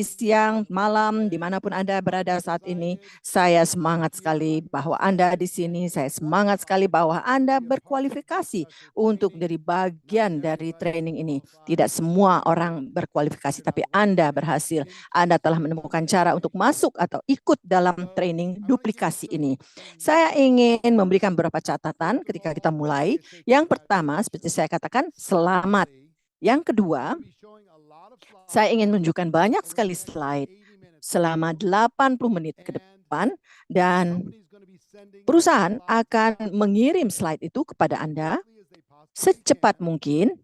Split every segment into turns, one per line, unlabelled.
siang, malam, dimanapun Anda berada saat ini, saya semangat sekali bahwa Anda di sini. Saya semangat sekali bahwa Anda berkualifikasi untuk menjadi bagian dari training ini. Tidak semua orang berkualifikasi, tapi Anda berhasil. Anda telah menemukan cara untuk masuk atau ikut dalam training duplikasi ini. Saya ingin memberikan beberapa catatan ketika kita mulai. Yang pertama, seperti saya katakan, selamat. Yang kedua, saya ingin menunjukkan banyak sekali slide selama 80 menit ke depan dan perusahaan akan mengirim slide itu kepada Anda secepat mungkin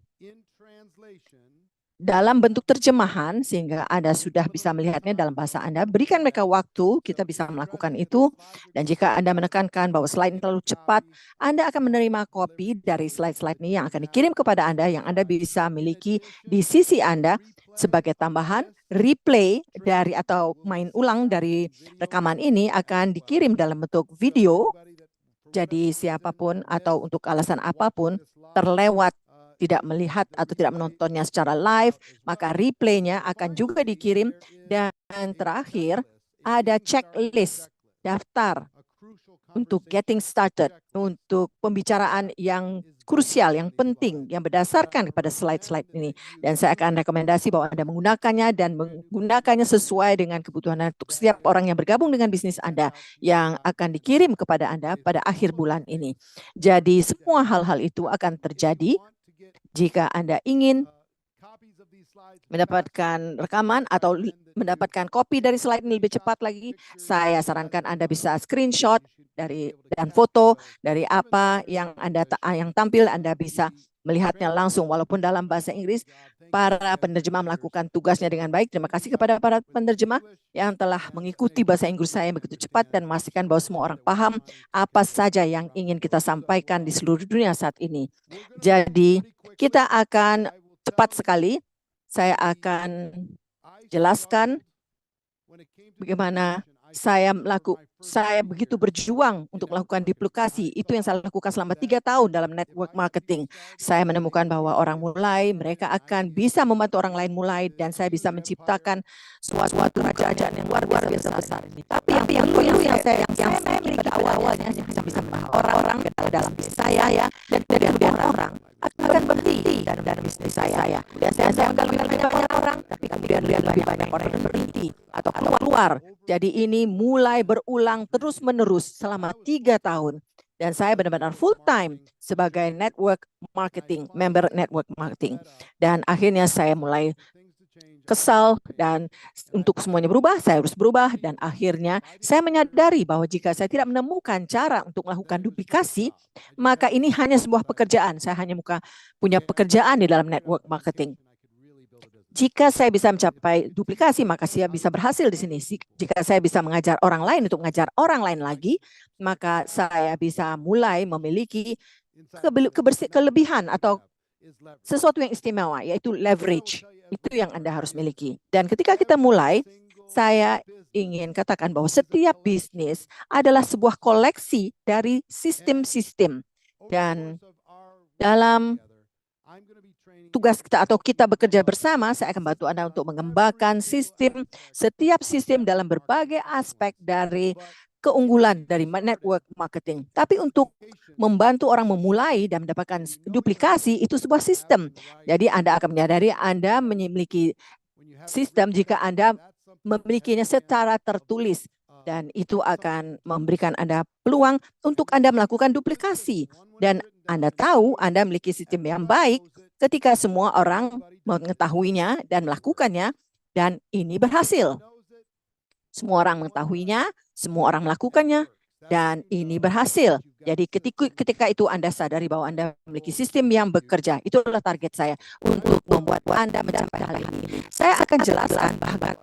dalam bentuk terjemahan sehingga Anda sudah bisa melihatnya dalam bahasa Anda. Berikan mereka waktu, kita bisa melakukan itu. Dan jika Anda menekankan bahwa slide terlalu cepat, Anda akan menerima kopi dari slide-slide ini yang akan dikirim kepada Anda, yang Anda bisa miliki di sisi Anda sebagai tambahan. Replay dari atau main ulang dari rekaman ini akan dikirim dalam bentuk video. Jadi siapapun atau untuk alasan apapun terlewat tidak melihat atau tidak menontonnya secara live, maka replaynya akan juga dikirim. Dan terakhir, ada checklist, daftar untuk getting started, untuk pembicaraan yang krusial, yang penting, yang berdasarkan kepada slide-slide ini. Dan saya akan rekomendasi bahwa Anda menggunakannya dan menggunakannya sesuai dengan kebutuhan untuk setiap orang yang bergabung dengan bisnis Anda yang akan dikirim kepada Anda pada akhir bulan ini. Jadi semua hal-hal itu akan terjadi jika Anda ingin mendapatkan rekaman atau mendapatkan kopi dari slide ini lebih cepat lagi, saya sarankan Anda bisa screenshot dan foto dari apa yang Anda yang tampil. Anda bisa melihatnya langsung walaupun dalam bahasa Inggris. Para penerjemah melakukan tugasnya dengan baik. Terima kasih kepada para penerjemah yang telah mengikuti bahasa Inggris saya begitu cepat dan memastikan bahwa semua orang paham apa saja yang ingin kita sampaikan di seluruh dunia saat ini. Jadi kita akan cepat sekali. Saya akan jelaskan bagaimana saya begitu berjuang untuk melakukan duplikasi. Itu yang saya lakukan selama 3 tahun dalam network marketing. Saya menemukan bahwa orang mulai, mereka akan bisa membantu orang lain mulai, dan saya bisa menciptakan suatu kerajaan yang luar biasa besar ini. Tapi yang perlu yang saya miliki pada awalnya, saya bisa orang-orang dalam bisnis saya, dan kemudian orang akan berhenti dalam bisnis saya. Dan saya akan lebih banyak orang, tapi kemudian lebih banyak orang yang berhenti atau keluar. Jadi ini mulai berulang terus-menerus selama 3 tahun. Dan saya benar-benar full time sebagai network marketing, member network marketing. Dan akhirnya saya mulai kesal dan untuk semuanya berubah, saya harus berubah. Dan akhirnya saya menyadari bahwa jika saya tidak menemukan cara untuk melakukan duplikasi, maka ini hanya sebuah pekerjaan. Saya hanya punya pekerjaan di dalam network marketing. Jika saya bisa mencapai duplikasi, maka saya bisa berhasil di sini. Jika saya bisa mengajar orang lain untuk mengajar orang lain lagi, maka saya bisa mulai memiliki kelebihan atau sesuatu yang istimewa, yaitu leverage. Itu yang Anda harus miliki. Dan ketika kita mulai, saya ingin katakan bahwa setiap bisnis adalah sebuah koleksi dari sistem-sistem. Dan dalam tugas kita atau kita bekerja bersama, saya akan bantu Anda untuk mengembangkan setiap sistem dalam berbagai aspek dari keunggulan dari network marketing. Tapi untuk membantu orang memulai dan mendapatkan duplikasi, itu sebuah sistem. Jadi Anda akan menyadari Anda memiliki sistem jika Anda memilikinya secara tertulis. Dan itu akan memberikan Anda peluang untuk Anda melakukan duplikasi. Dan Anda tahu Anda memiliki sistem yang baik ketika semua orang mengetahuinya dan melakukannya, dan ini berhasil. Semua orang mengetahuinya, semua orang melakukannya, dan ini berhasil. Jadi ketika itu Anda sadari bahwa Anda memiliki sistem yang bekerja. Itulah target saya untuk membuat Anda mencapai hal ini. Saya akan jelaskan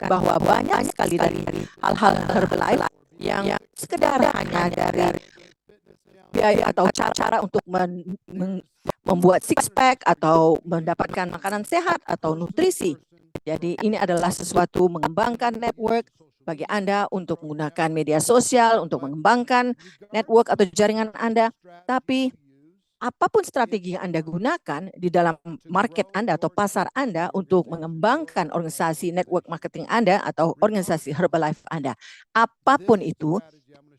bahwa banyak sekali dari hal-hal Herbalife yang sekedar hanya dari biaya atau cara untuk membuat six pack atau mendapatkan makanan sehat atau nutrisi. Jadi ini adalah sesuatu mengembangkan network bagi Anda untuk menggunakan media sosial, untuk mengembangkan network atau jaringan Anda. Tapi apapun strategi yang Anda gunakan di dalam market Anda atau pasar Anda untuk mengembangkan organisasi network marketing Anda atau organisasi Herbalife Anda, apapun itu,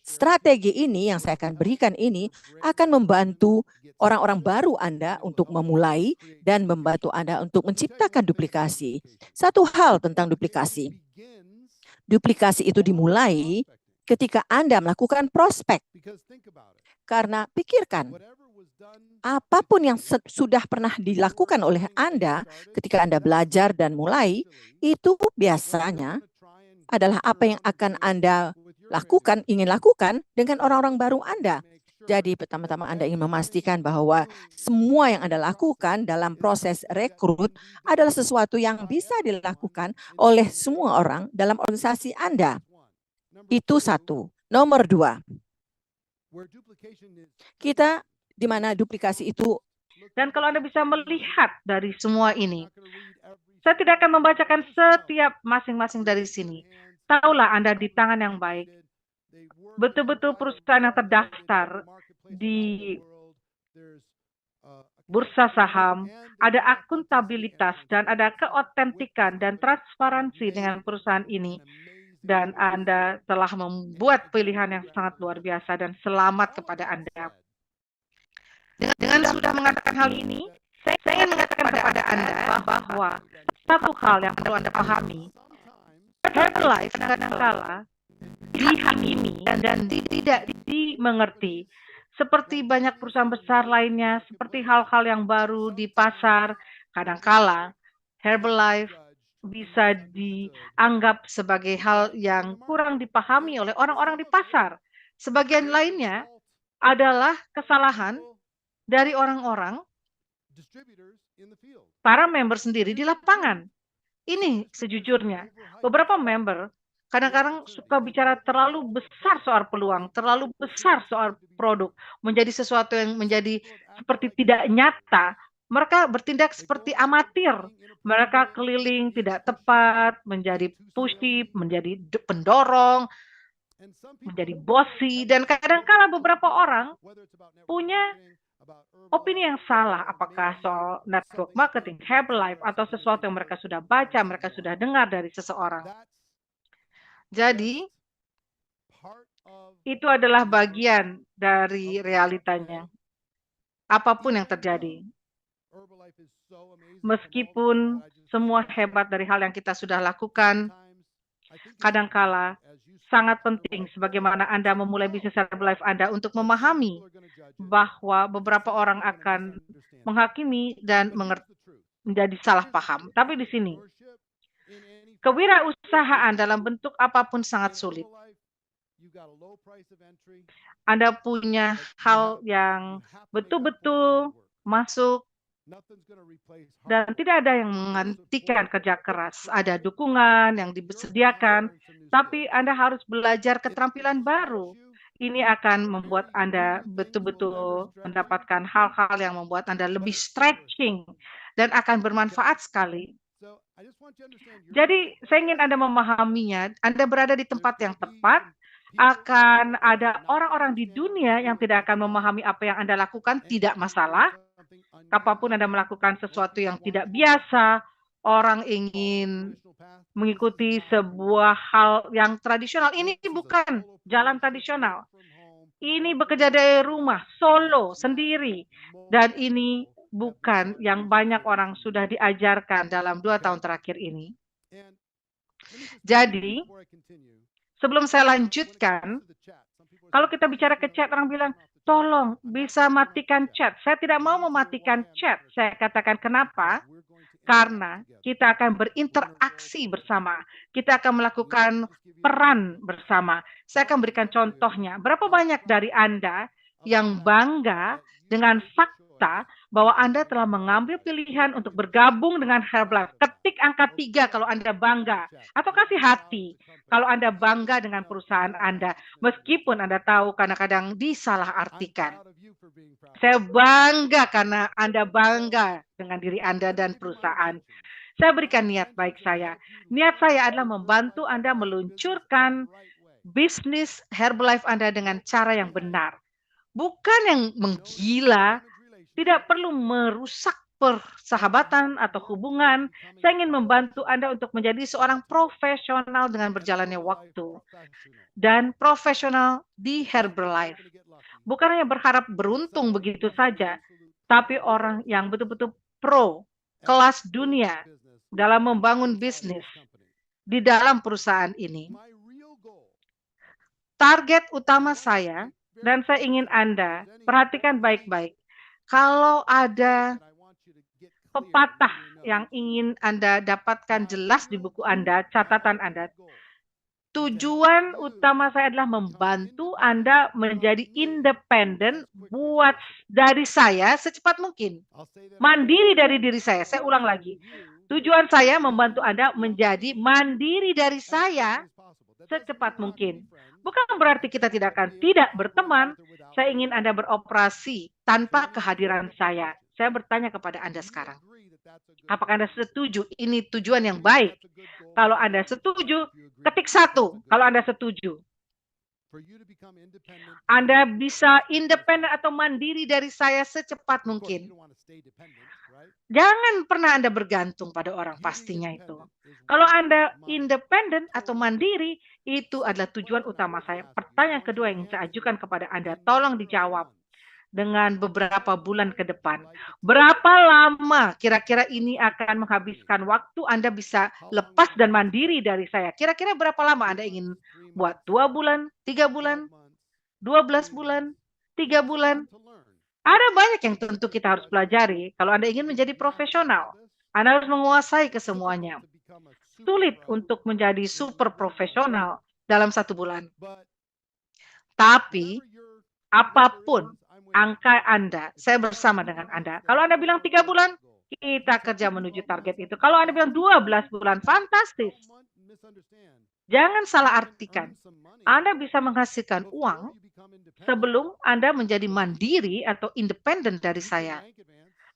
strategi ini yang saya akan berikan ini akan membantu orang-orang baru Anda untuk memulai dan membantu Anda untuk menciptakan duplikasi. Satu hal tentang duplikasi. Duplikasi itu dimulai ketika Anda melakukan prospek. Karena pikirkan, apapun yang sudah pernah dilakukan oleh Anda ketika Anda belajar dan mulai, itu biasanya adalah apa yang akan Anda lakukan, ingin lakukan dengan orang-orang baru Anda. Jadi pertama-tama Anda ingin memastikan bahwa semua yang Anda lakukan dalam proses rekrut adalah sesuatu yang bisa dilakukan oleh semua orang dalam organisasi Anda. Itu satu. Nomor dua, kita di mana duplikasi itu.
Dan kalau Anda bisa melihat dari semua ini, saya tidak akan membacakan setiap masing-masing dari sini. Tahulah Anda di tangan yang baik. Betul-betul perusahaan yang terdaftar di bursa saham, ada akuntabilitas dan ada keotentikan dan transparansi dengan perusahaan ini. Dan Anda telah membuat pilihan yang sangat luar biasa dan selamat kepada Anda. Dengan sudah mengatakan hal ini, saya ingin mengatakan kepada Anda bahwa satu hal yang perlu Anda pahami, Herbalife kadang-kala dihakimi dan tidak dimengerti. Seperti banyak perusahaan besar lainnya, seperti hal-hal yang baru di pasar, kadangkala Herbalife bisa dianggap sebagai hal yang kurang dipahami oleh orang-orang di pasar. Sebagian lainnya adalah kesalahan dari orang-orang, para member sendiri di lapangan. Ini sejujurnya, beberapa member kadang-kadang suka bicara terlalu besar soal peluang, terlalu besar soal produk, menjadi sesuatu yang menjadi seperti tidak nyata. Mereka bertindak seperti amatir. Mereka keliling tidak tepat, menjadi pushy, menjadi pendorong, menjadi bossy, dan kadang-kala beberapa orang punya opini yang salah, apakah soal network marketing, Herbalife, atau sesuatu yang mereka sudah baca, mereka sudah dengar dari seseorang. Jadi, itu adalah bagian dari realitanya. Apapun yang terjadi. Meskipun semua hebat dari hal yang kita sudah lakukan, kadangkala sangat penting sebagaimana Anda memulai bisnis Herbalife Anda untuk memahami bahwa beberapa orang akan menghakimi dan menjadi salah paham. Tapi di sini, kewirausahaan dalam bentuk apapun sangat sulit. Anda punya hal yang betul-betul masuk dan tidak ada yang menggantikan kerja keras. Ada dukungan yang disediakan, tapi Anda harus belajar keterampilan baru. Ini akan membuat Anda betul-betul mendapatkan hal-hal yang membuat Anda lebih stretching dan akan bermanfaat sekali. Jadi, saya ingin Anda memahaminya. Anda berada di tempat yang tepat. Akan ada orang-orang di dunia yang tidak akan memahami apa yang Anda lakukan, tidak masalah. Apapun Anda melakukan sesuatu yang tidak biasa, orang ingin mengikuti sebuah hal yang tradisional. Ini bukan jalan tradisional. Ini bekerja dari rumah, solo, sendiri. Dan ini bukan yang banyak orang sudah diajarkan dalam 2 tahun terakhir ini. Jadi, sebelum saya lanjutkan, kalau kita bicara ke chat, orang bilang, tolong bisa matikan chat. Saya tidak mau mematikan chat. Saya katakan kenapa? Karena kita akan berinteraksi bersama. Kita akan melakukan peran bersama. Saya akan berikan contohnya. Berapa banyak dari Anda yang bangga dengan fakta bahwa Anda telah mengambil pilihan untuk bergabung dengan Herbalife? Ketik angka 3 kalau Anda bangga. Atau kasih hati kalau Anda bangga dengan perusahaan Anda. Meskipun Anda tahu kadang-kadang disalahartikan. Saya bangga karena Anda bangga dengan diri Anda dan perusahaan. Saya berikan niat baik saya. Niat saya adalah membantu Anda meluncurkan bisnis Herbalife Anda dengan cara yang benar. Bukan yang menggila, Tidak perlu merusak persahabatan atau hubungan. Saya ingin membantu Anda untuk menjadi seorang profesional dengan berjalannya waktu. Dan profesional di Herbalife. Bukan hanya berharap beruntung begitu saja, tapi orang yang betul-betul pro, kelas dunia dalam membangun bisnis di dalam perusahaan ini. Target utama saya, dan saya ingin Anda perhatikan baik-baik. Kalau ada pepatah yang ingin Anda dapatkan jelas di buku Anda, catatan Anda, tujuan utama saya adalah membantu Anda menjadi independen buat dari saya secepat mungkin. Mandiri dari diri saya. Saya ulang lagi. Tujuan saya membantu Anda menjadi mandiri dari saya secepat mungkin. Bukan berarti kita tidak akan tidak berteman. Saya ingin Anda beroperasi tanpa kehadiran saya. Saya bertanya kepada Anda sekarang. Apakah Anda setuju ini tujuan yang baik? Kalau Anda setuju, ketik 1. Kalau Anda setuju. Anda bisa independen atau mandiri dari saya secepat mungkin. Jangan pernah Anda bergantung pada orang, pastinya itu. Kalau Anda independen atau mandiri, itu adalah tujuan utama saya. Pertanyaan kedua yang saya ajukan kepada Anda, tolong dijawab dengan beberapa bulan ke depan. Berapa lama kira-kira ini akan menghabiskan waktu Anda bisa lepas dan mandiri dari saya? Kira-kira berapa lama Anda ingin buat? 2 bulan, 3 bulan, 12 bulan, 3 bulan? Ada banyak yang tentu kita harus pelajari. Kalau Anda ingin menjadi profesional, Anda harus menguasai kesemuanya. Sulit untuk menjadi super profesional dalam 1 bulan. Tapi, apapun angka Anda, saya bersama dengan Anda. Kalau Anda bilang 3 bulan, kita kerja menuju target itu. Kalau Anda bilang 12 bulan, fantastis. Jangan salah artikan. Anda bisa menghasilkan uang sebelum Anda menjadi mandiri atau independen dari saya.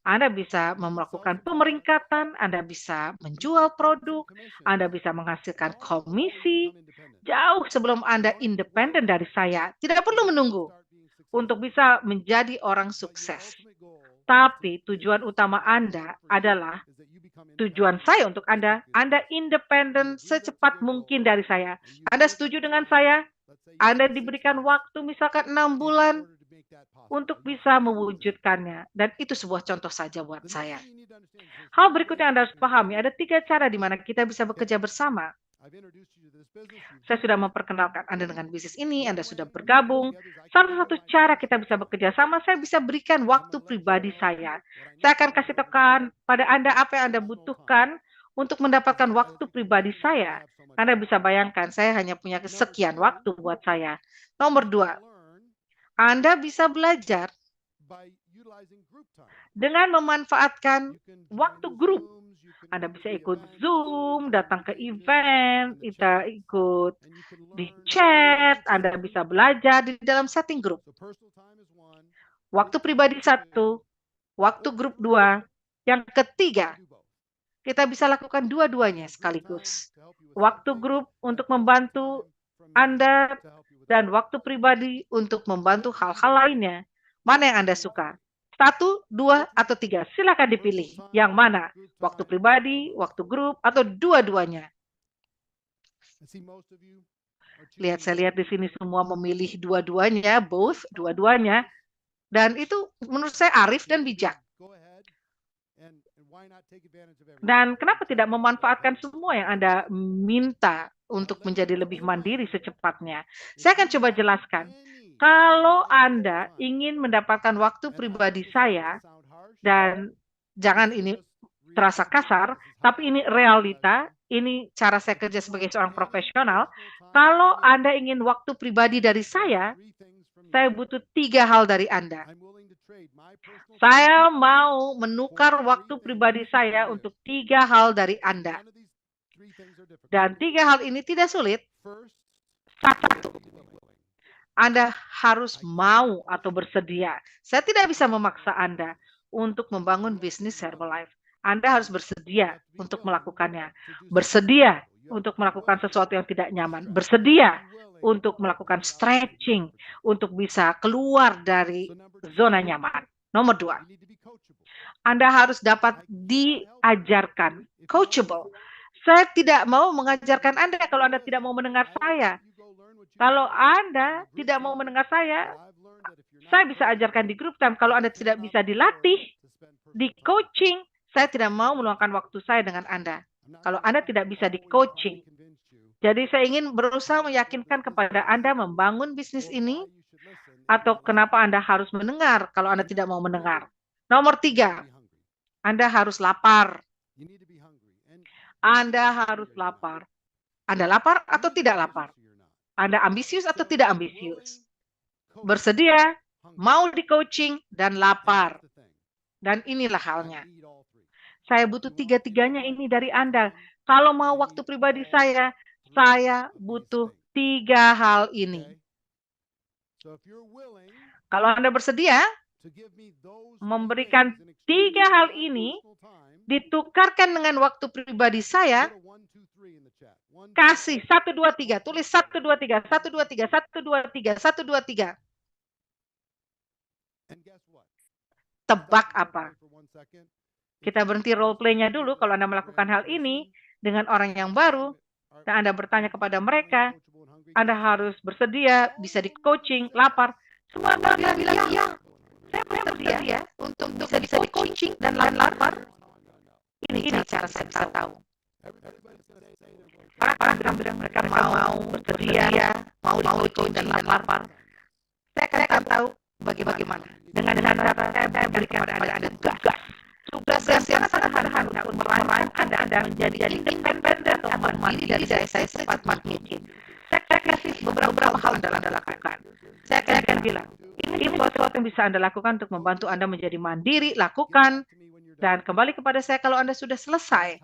Anda bisa melakukan pemeringkatan, Anda bisa menjual produk, Anda bisa menghasilkan komisi jauh sebelum Anda independen dari saya. Tidak perlu menunggu untuk bisa menjadi orang sukses. Tapi tujuan utama Anda adalah tujuan saya untuk Anda independen secepat mungkin dari saya. Anda setuju dengan saya? Anda diberikan waktu misalkan 6 bulan untuk bisa mewujudkannya. Dan itu sebuah contoh saja buat saya. Hal berikutnya Anda harus pahami, ada 3 cara di mana kita bisa bekerja bersama. Saya sudah memperkenalkan Anda dengan bisnis ini, Anda sudah bergabung. Salah satu cara kita bisa bekerja sama, saya bisa berikan waktu pribadi saya. Saya akan kasih tekan pada Anda apa yang Anda butuhkan untuk mendapatkan waktu pribadi saya. Anda bisa bayangkan, saya hanya punya sekian waktu buat saya. Nomor 2, Anda bisa belajar dengan memanfaatkan waktu grup. Anda bisa ikut Zoom, datang ke event, kita ikut di chat, Anda bisa belajar di dalam setting grup. Waktu pribadi 1, waktu grup 2, yang ketiga, kita bisa lakukan dua-duanya sekaligus. Waktu grup untuk membantu Anda dan waktu pribadi untuk membantu hal-hal lainnya. Mana yang Anda suka? 1, 2, atau 3. Silakan dipilih. Yang mana? Waktu pribadi, waktu grup, atau dua-duanya. Saya lihat di sini semua memilih dua-duanya, both, dua-duanya. Dan itu menurut saya arif dan bijak. Dan kenapa tidak memanfaatkan semua yang Anda minta untuk menjadi lebih mandiri secepatnya? Saya akan coba jelaskan. Kalau Anda ingin mendapatkan waktu pribadi saya, dan jangan ini terasa kasar, tapi ini realita, ini cara saya kerja sebagai seorang profesional. Kalau Anda ingin waktu pribadi dari saya butuh 3 hal dari Anda. Saya mau menukar waktu pribadi saya untuk 3 hal dari Anda. Dan 3 hal ini tidak sulit. 1, Anda harus mau atau bersedia. Saya tidak bisa memaksa Anda untuk membangun bisnis Herbalife. Anda harus bersedia untuk melakukannya. Bersedia untuk melakukan sesuatu yang tidak nyaman. Bersedia untuk melakukan stretching, untuk bisa keluar dari zona nyaman. Nomor 2, Anda harus dapat diajarkan, coachable. Saya tidak mau mengajarkan Anda kalau Anda tidak mau mendengar saya. Kalau Anda tidak mau mendengar saya bisa ajarkan di group time. Kalau Anda tidak bisa dilatih, di coaching, saya tidak mau meluangkan waktu saya dengan Anda. Kalau Anda tidak bisa di coaching. Jadi saya ingin berusaha meyakinkan kepada Anda membangun bisnis ini, atau kenapa Anda harus mendengar kalau Anda tidak mau mendengar. Nomor 3, Anda harus lapar. Anda harus lapar. Anda lapar atau tidak lapar? Anda ambisius atau tidak ambisius? Bersedia, mau di coaching, dan lapar. Dan inilah halnya. Saya butuh tiga-tiganya ini dari Anda. Kalau mau waktu pribadi saya butuh 3 hal ini. Kalau Anda bersedia memberikan 3 hal ini, ditukarkan dengan waktu pribadi saya, kasih 1, 2, 3, tulis 1, 2, 3, 1, 2, 3, 1, 2, 3, 1, 2, 3. Tebak apa? Kita berhenti role play-nya dulu kalau Anda melakukan hal ini dengan orang yang baru, dan Anda bertanya kepada mereka, Anda harus bersedia, bisa di coaching, lapar. Semua Anda bilang, iya, saya bersedia untuk bisa di coaching dan lapar. Ini cara saya bisa tahu. Orang bilang mereka mau bersedia, mau di coaching dan lapar. Saya akan tahu bagaimana. Dengan cara saya berikan kepada Anda tugas yang sangat sederhana untuk merancang Anda menjadi independen atau mandiri dari saya secepat mungkin. Saya kasih beberapa hal Anda lakukan. Saya akan bilang, ini sesuatu yang bisa Anda lakukan untuk membantu Anda menjadi mandiri, lakukan, dan kembali kepada saya kalau Anda sudah selesai.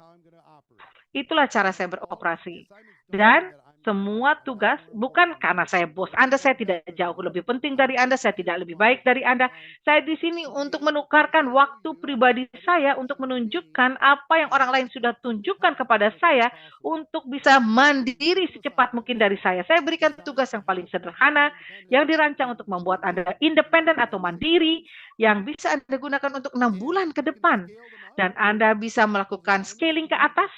Itulah cara saya beroperasi. Dan semua tugas, bukan karena saya bos Anda, saya tidak jauh lebih penting dari Anda, saya tidak lebih baik dari Anda. Saya di sini untuk menukarkan waktu pribadi saya untuk menunjukkan apa yang orang lain sudah tunjukkan kepada saya untuk bisa mandiri secepat mungkin dari saya. Saya berikan tugas yang paling sederhana, yang dirancang untuk membuat Anda independen atau mandiri, yang bisa Anda gunakan untuk 6 bulan ke depan. Dan Anda bisa melakukan scaling ke atas,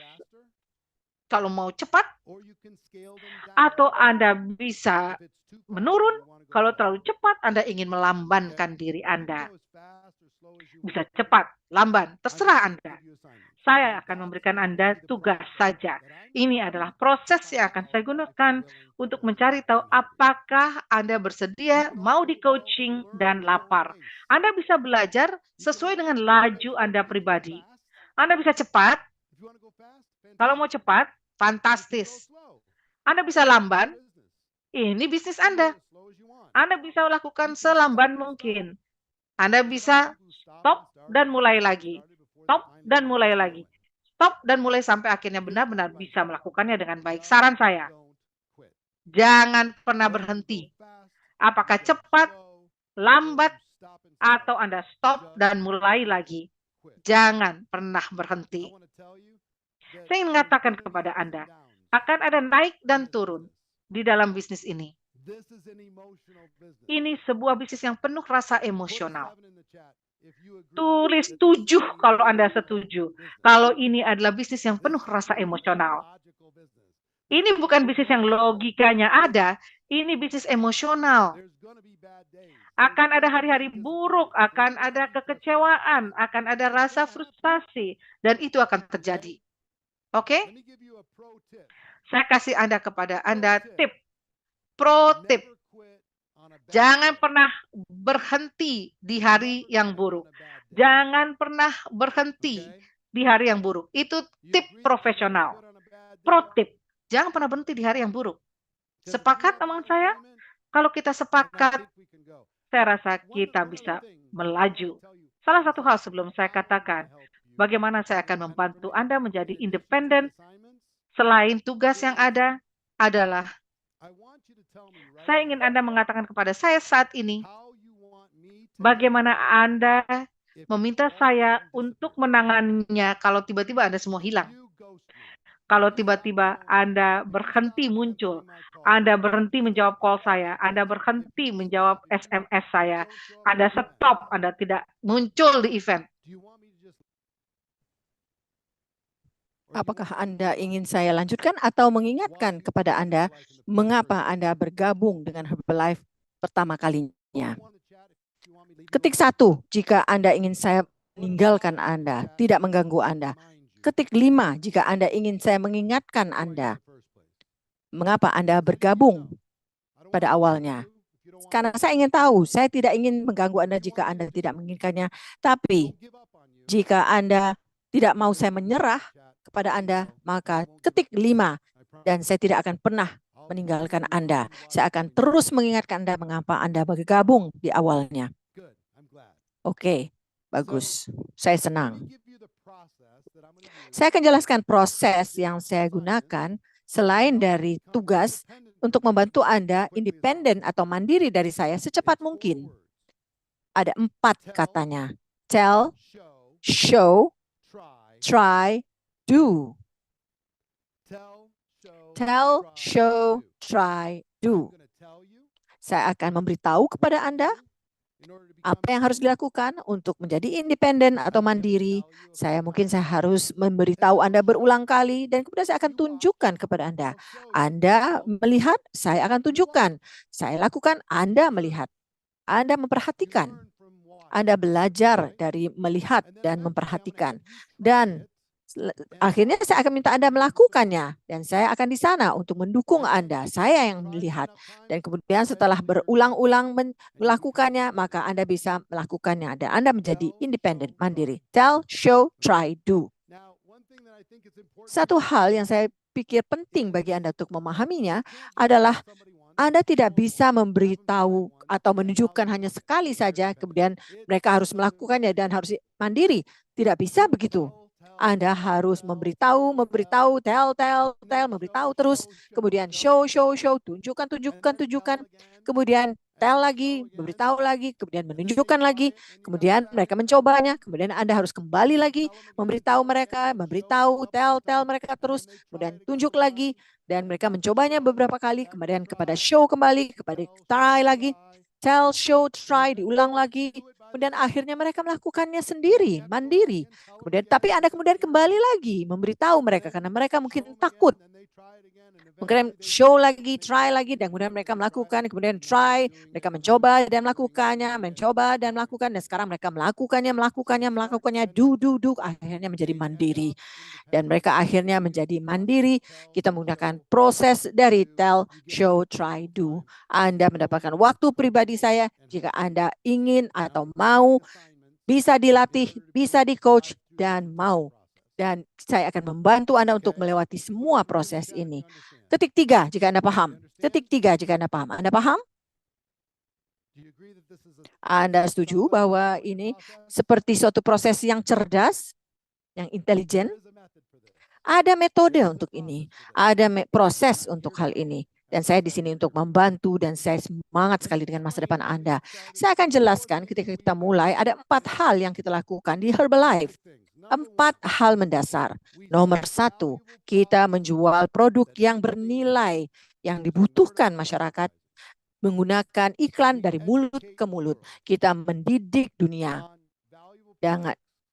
kalau mau cepat, atau Anda bisa menurun. Kalau terlalu cepat, Anda ingin melambankan diri Anda. Bisa cepat, lamban, terserah Anda. Saya akan memberikan Anda tugas saja. Ini adalah proses yang akan saya gunakan untuk mencari tahu apakah Anda bersedia, mau di coaching, dan lapar. Anda bisa belajar sesuai dengan laju Anda pribadi. Anda bisa cepat. Kalau mau cepat, fantastis. Anda bisa lamban, ini bisnis Anda. Anda bisa lakukan selamban mungkin. Anda bisa stop dan mulai lagi. Stop dan mulai lagi. Stop dan mulai sampai akhirnya benar-benar bisa melakukannya dengan baik. Saran saya, jangan pernah berhenti. Apakah cepat, lambat, atau Anda stop dan mulai lagi. Jangan pernah berhenti. Saya ingin mengatakan kepada Anda, akan ada naik dan turun di dalam bisnis ini. Ini sebuah bisnis yang penuh rasa emosional. Tulis 7 kalau Anda setuju. Kalau ini adalah bisnis yang penuh rasa emosional. Ini bukan bisnis yang logikanya ada, ini bisnis emosional. Akan ada hari-hari buruk, akan ada kekecewaan, akan ada rasa frustasi, dan itu akan terjadi. Oke? Saya kasih kepada Anda tip. Pro tip. Jangan pernah berhenti di hari yang buruk. Jangan pernah berhenti di hari yang buruk. Itu tip profesional. Pro tip. Jangan pernah berhenti di hari yang buruk. Sepakat teman saya? Kalau kita sepakat, saya rasa kita bisa melaju. Salah satu hal sebelum saya katakan, bagaimana saya akan membantu Anda menjadi independen selain tugas yang ada adalah saya ingin Anda mengatakan kepada saya saat ini bagaimana Anda meminta saya untuk menanganinya kalau tiba-tiba Anda semua hilang. Kalau tiba-tiba Anda berhenti muncul, Anda berhenti menjawab call saya, Anda berhenti menjawab SMS saya, Anda stop, Anda tidak muncul di event.
Apakah Anda ingin saya lanjutkan atau mengingatkan kepada Anda mengapa Anda bergabung dengan Herbalife pertama kalinya? Ketik 1 jika Anda ingin saya meninggalkan Anda, tidak mengganggu Anda. Ketik 5 jika Anda ingin saya mengingatkan Anda mengapa Anda bergabung pada awalnya. Karena saya ingin tahu, saya tidak ingin mengganggu Anda jika Anda tidak menginginkannya. Tapi jika Anda tidak mau saya menyerah kepada Anda, maka ketik 5 dan saya tidak akan pernah meninggalkan Anda. Saya akan terus mengingatkan Anda mengapa Anda bergabung di awalnya. Oke, bagus. Saya senang. Saya akan jelaskan proses yang saya gunakan selain dari tugas untuk membantu Anda independen atau mandiri dari saya secepat mungkin. Ada 4 katanya. Tell, show, try, do. Tell, show, try, do. Saya akan memberitahu kepada Anda apa yang harus dilakukan untuk menjadi independen atau mandiri. Saya harus memberitahu Anda berulang kali dan kemudian saya akan tunjukkan kepada Anda. Anda melihat, saya akan tunjukkan. Saya lakukan, Anda melihat. Anda memperhatikan. Anda belajar dari melihat dan memperhatikan. Dan akhirnya saya akan minta Anda melakukannya. Dan saya akan di sana untuk mendukung Anda. Saya yang melihat. Dan kemudian setelah berulang-ulang melakukannya, maka Anda bisa melakukannya. Dan Anda menjadi independen, mandiri. Tell, show, try, do. Satu hal yang saya pikir penting bagi Anda untuk memahaminya adalah Anda tidak bisa memberitahu atau menunjukkan hanya sekali saja, kemudian mereka harus melakukannya dan harus mandiri. Tidak bisa begitu. Anda harus memberitahu, tell, memberitahu terus, kemudian show, tunjukkan, kemudian tell lagi, memberitahu lagi, kemudian menunjukkan lagi, kemudian mereka mencobanya, kemudian Anda harus kembali lagi, memberitahu mereka, tell mereka terus, kemudian tunjuk lagi, dan mereka mencobanya beberapa kali, kemudian kepada show kembali, kepada try lagi, tell, show, try, diulang lagi, kemudian akhirnya mereka melakukannya sendiri, mandiri. Tapi Anda kemudian kembali lagi, memberitahu mereka, karena mereka mungkin takut. Kemudian show lagi, try lagi, dan kemudian mereka melakukan, kemudian try, mereka mencoba dan melakukan, dan sekarang mereka melakukannya, do, akhirnya menjadi mandiri. Dan mereka akhirnya menjadi mandiri. Kita menggunakan proses dari tell, show, try, do. Anda mendapatkan waktu pribadi saya jika Anda ingin atau mau, bisa dilatih, bisa di-coach, dan mau. Dan saya akan membantu Anda untuk melewati semua proses ini. Ketik 3 jika Anda paham. Anda paham? Anda setuju bahwa ini seperti suatu proses yang cerdas, yang intelijen? Ada metode untuk ini, ada proses untuk hal ini. Dan saya di sini untuk membantu dan saya semangat sekali dengan masa depan Anda. Saya akan jelaskan ketika kita mulai ada 4 hal yang kita lakukan di Herbalife. 4 hal mendasar. Nomor 1, kita menjual produk yang bernilai, yang dibutuhkan masyarakat menggunakan iklan dari mulut ke mulut. Kita mendidik dunia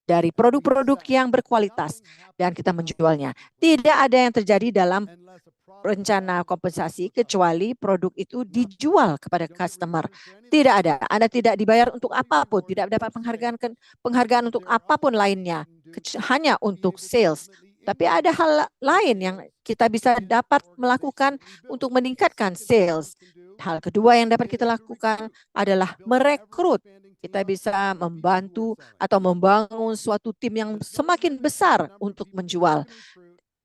dari produk-produk yang berkualitas dan kita menjualnya. Tidak ada yang terjadi dalam rencana kompensasi kecuali produk itu dijual kepada customer. Tidak ada. Anda tidak dibayar untuk apapun, tidak dapat penghargaan untuk apapun lainnya, hanya untuk sales. Tapi ada hal lain yang kita bisa dapat melakukan untuk meningkatkan sales. Hal kedua yang dapat kita lakukan adalah merekrut. Kita bisa membantu atau membangun suatu tim yang semakin besar untuk menjual.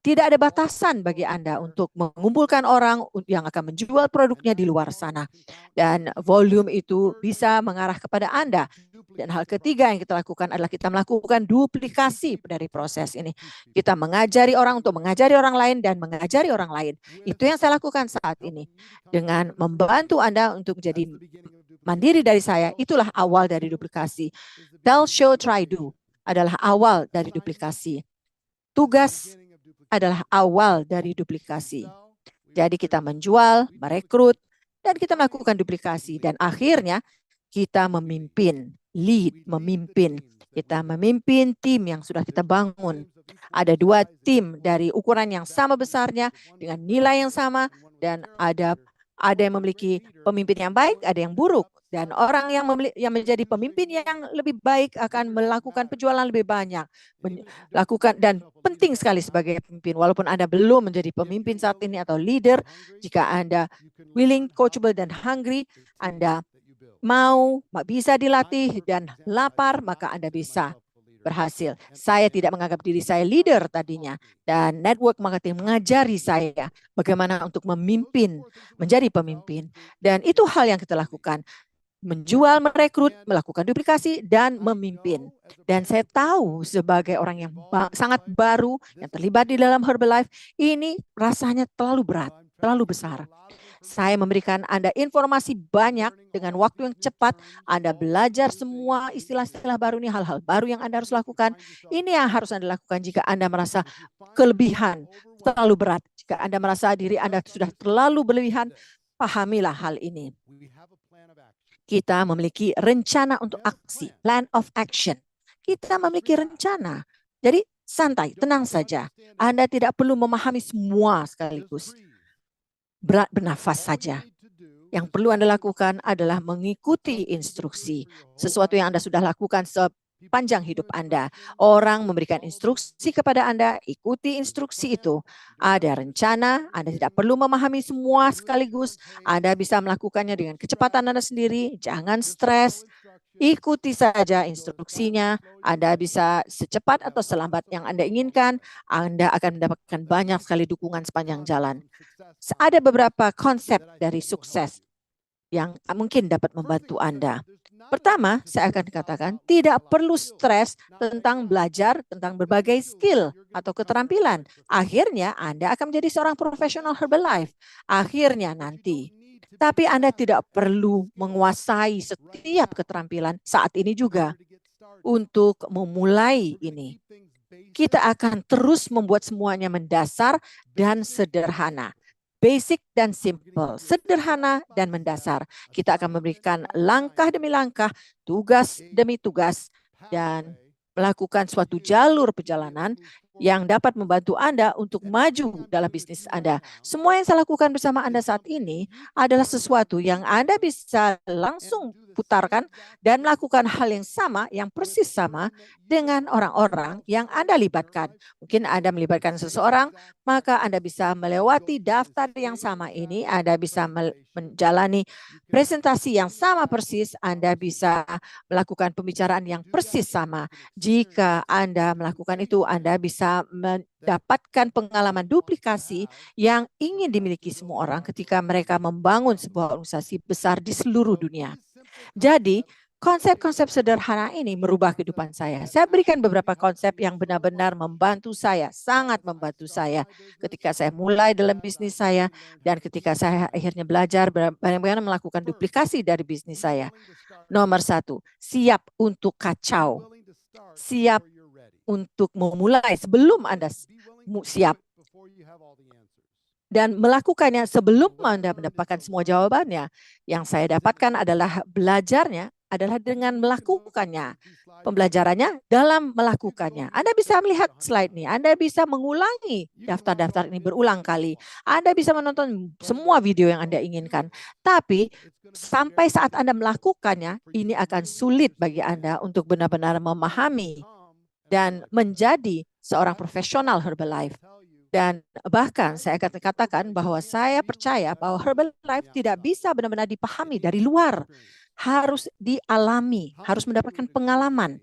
Tidak ada batasan bagi Anda untuk mengumpulkan orang yang akan menjual produknya di luar sana. Dan volume itu bisa mengarah kepada Anda. Dan hal ketiga yang kita lakukan adalah kita melakukan duplikasi dari proses ini. Kita mengajari orang untuk mengajari orang lain dan mengajari orang lain. Itu yang saya lakukan saat ini. Dengan membantu Anda untuk menjadi mandiri dari saya, itulah awal dari duplikasi. Tell, show, try, do adalah awal dari duplikasi. Tugas adalah awal dari duplikasi. Jadi kita menjual, merekrut, dan kita melakukan duplikasi. Dan akhirnya kita memimpin, lead, memimpin. Kita memimpin tim yang sudah kita bangun. Ada 2 tim dari ukuran yang sama besarnya, dengan nilai yang sama, dan ada yang memiliki pemimpin yang baik, ada yang buruk. Dan orang yang menjadi pemimpin yang lebih baik akan melakukan penjualan lebih banyak, lakukan, dan penting sekali sebagai pemimpin. Walaupun Anda belum menjadi pemimpin saat ini atau leader, jika Anda willing, coachable, dan hungry, Anda mau, bisa dilatih, dan lapar, maka Anda bisa berhasil. Saya tidak menganggap diri saya leader tadinya, dan network marketing mengajari saya bagaimana untuk memimpin, menjadi pemimpin. Dan itu hal yang kita lakukan. Menjual, merekrut, melakukan duplikasi, dan memimpin. Dan saya tahu sebagai orang yang sangat baru, yang terlibat di dalam Herbalife, ini rasanya terlalu berat, terlalu besar. Saya memberikan Anda informasi banyak dengan waktu yang cepat. Anda belajar semua istilah-istilah baru ini, hal-hal baru yang Anda harus lakukan. Ini yang harus Anda lakukan jika Anda merasa kelebihan, terlalu berat. Jika Anda merasa diri Anda sudah terlalu berlebihan, pahamilah hal ini. Kita memiliki rencana untuk aksi, plan of action. Kita memiliki rencana. Jadi santai, tenang saja. Anda tidak perlu memahami semua sekaligus. Bernafas saja. Yang perlu Anda lakukan adalah mengikuti instruksi. Sesuatu yang Anda sudah lakukan sepanjang hidup Anda. Orang memberikan instruksi kepada Anda, ikuti instruksi itu. Ada rencana, Anda tidak perlu memahami semua sekaligus. Anda bisa melakukannya dengan kecepatan Anda sendiri, jangan stres. Ikuti saja instruksinya. Anda bisa secepat atau selambat yang Anda inginkan. Anda akan mendapatkan banyak sekali dukungan sepanjang jalan. Ada beberapa konsep dari sukses yang mungkin dapat membantu Anda. Pertama, saya akan katakan tidak perlu stres tentang belajar tentang berbagai skill atau keterampilan. Akhirnya Anda akan menjadi seorang profesional Herbalife. Akhirnya nanti. Tapi Anda tidak perlu menguasai setiap keterampilan saat ini juga untuk memulai ini. Kita akan terus membuat semuanya mendasar dan sederhana. Basic dan simple, sederhana dan mendasar. Kita akan memberikan langkah demi langkah, tugas demi tugas, dan melakukan suatu jalur perjalanan yang dapat membantu Anda untuk maju dalam bisnis Anda. Semua yang saya lakukan bersama Anda saat ini adalah sesuatu yang Anda bisa langsung putarkan dan melakukan hal yang sama, yang persis sama dengan orang-orang yang Anda libatkan. Mungkin Anda melibatkan seseorang, maka Anda bisa melewati daftar yang sama ini, Anda bisa menjalani presentasi yang sama persis, Anda bisa melakukan pembicaraan yang persis sama. Jika Anda melakukan itu, Anda bisa mendapatkan pengalaman duplikasi yang ingin dimiliki semua orang ketika mereka membangun sebuah organisasi besar di seluruh dunia. Jadi, konsep-konsep sederhana ini merubah kehidupan saya. Saya berikan beberapa konsep yang benar-benar membantu saya, sangat membantu saya ketika saya mulai dalam bisnis saya dan ketika saya akhirnya belajar bagaimana melakukan duplikasi dari bisnis saya. Nomor 1, siap untuk kacau. Siap untuk memulai sebelum Anda siap. Dan melakukannya sebelum Anda mendapatkan semua jawabannya. Yang saya dapatkan adalah belajarnya adalah dengan melakukannya. Pembelajarannya dalam melakukannya. Anda bisa melihat slide ini. Anda bisa mengulangi daftar-daftar ini berulang kali. Anda bisa menonton semua video yang Anda inginkan. Tapi sampai saat Anda melakukannya, ini akan sulit bagi Anda untuk benar-benar memahami dan menjadi seorang profesional Herbalife. Dan bahkan saya akan katakan bahwa saya percaya bahwa Herbalife tidak bisa benar-benar dipahami dari luar. Harus dialami, harus mendapatkan pengalaman.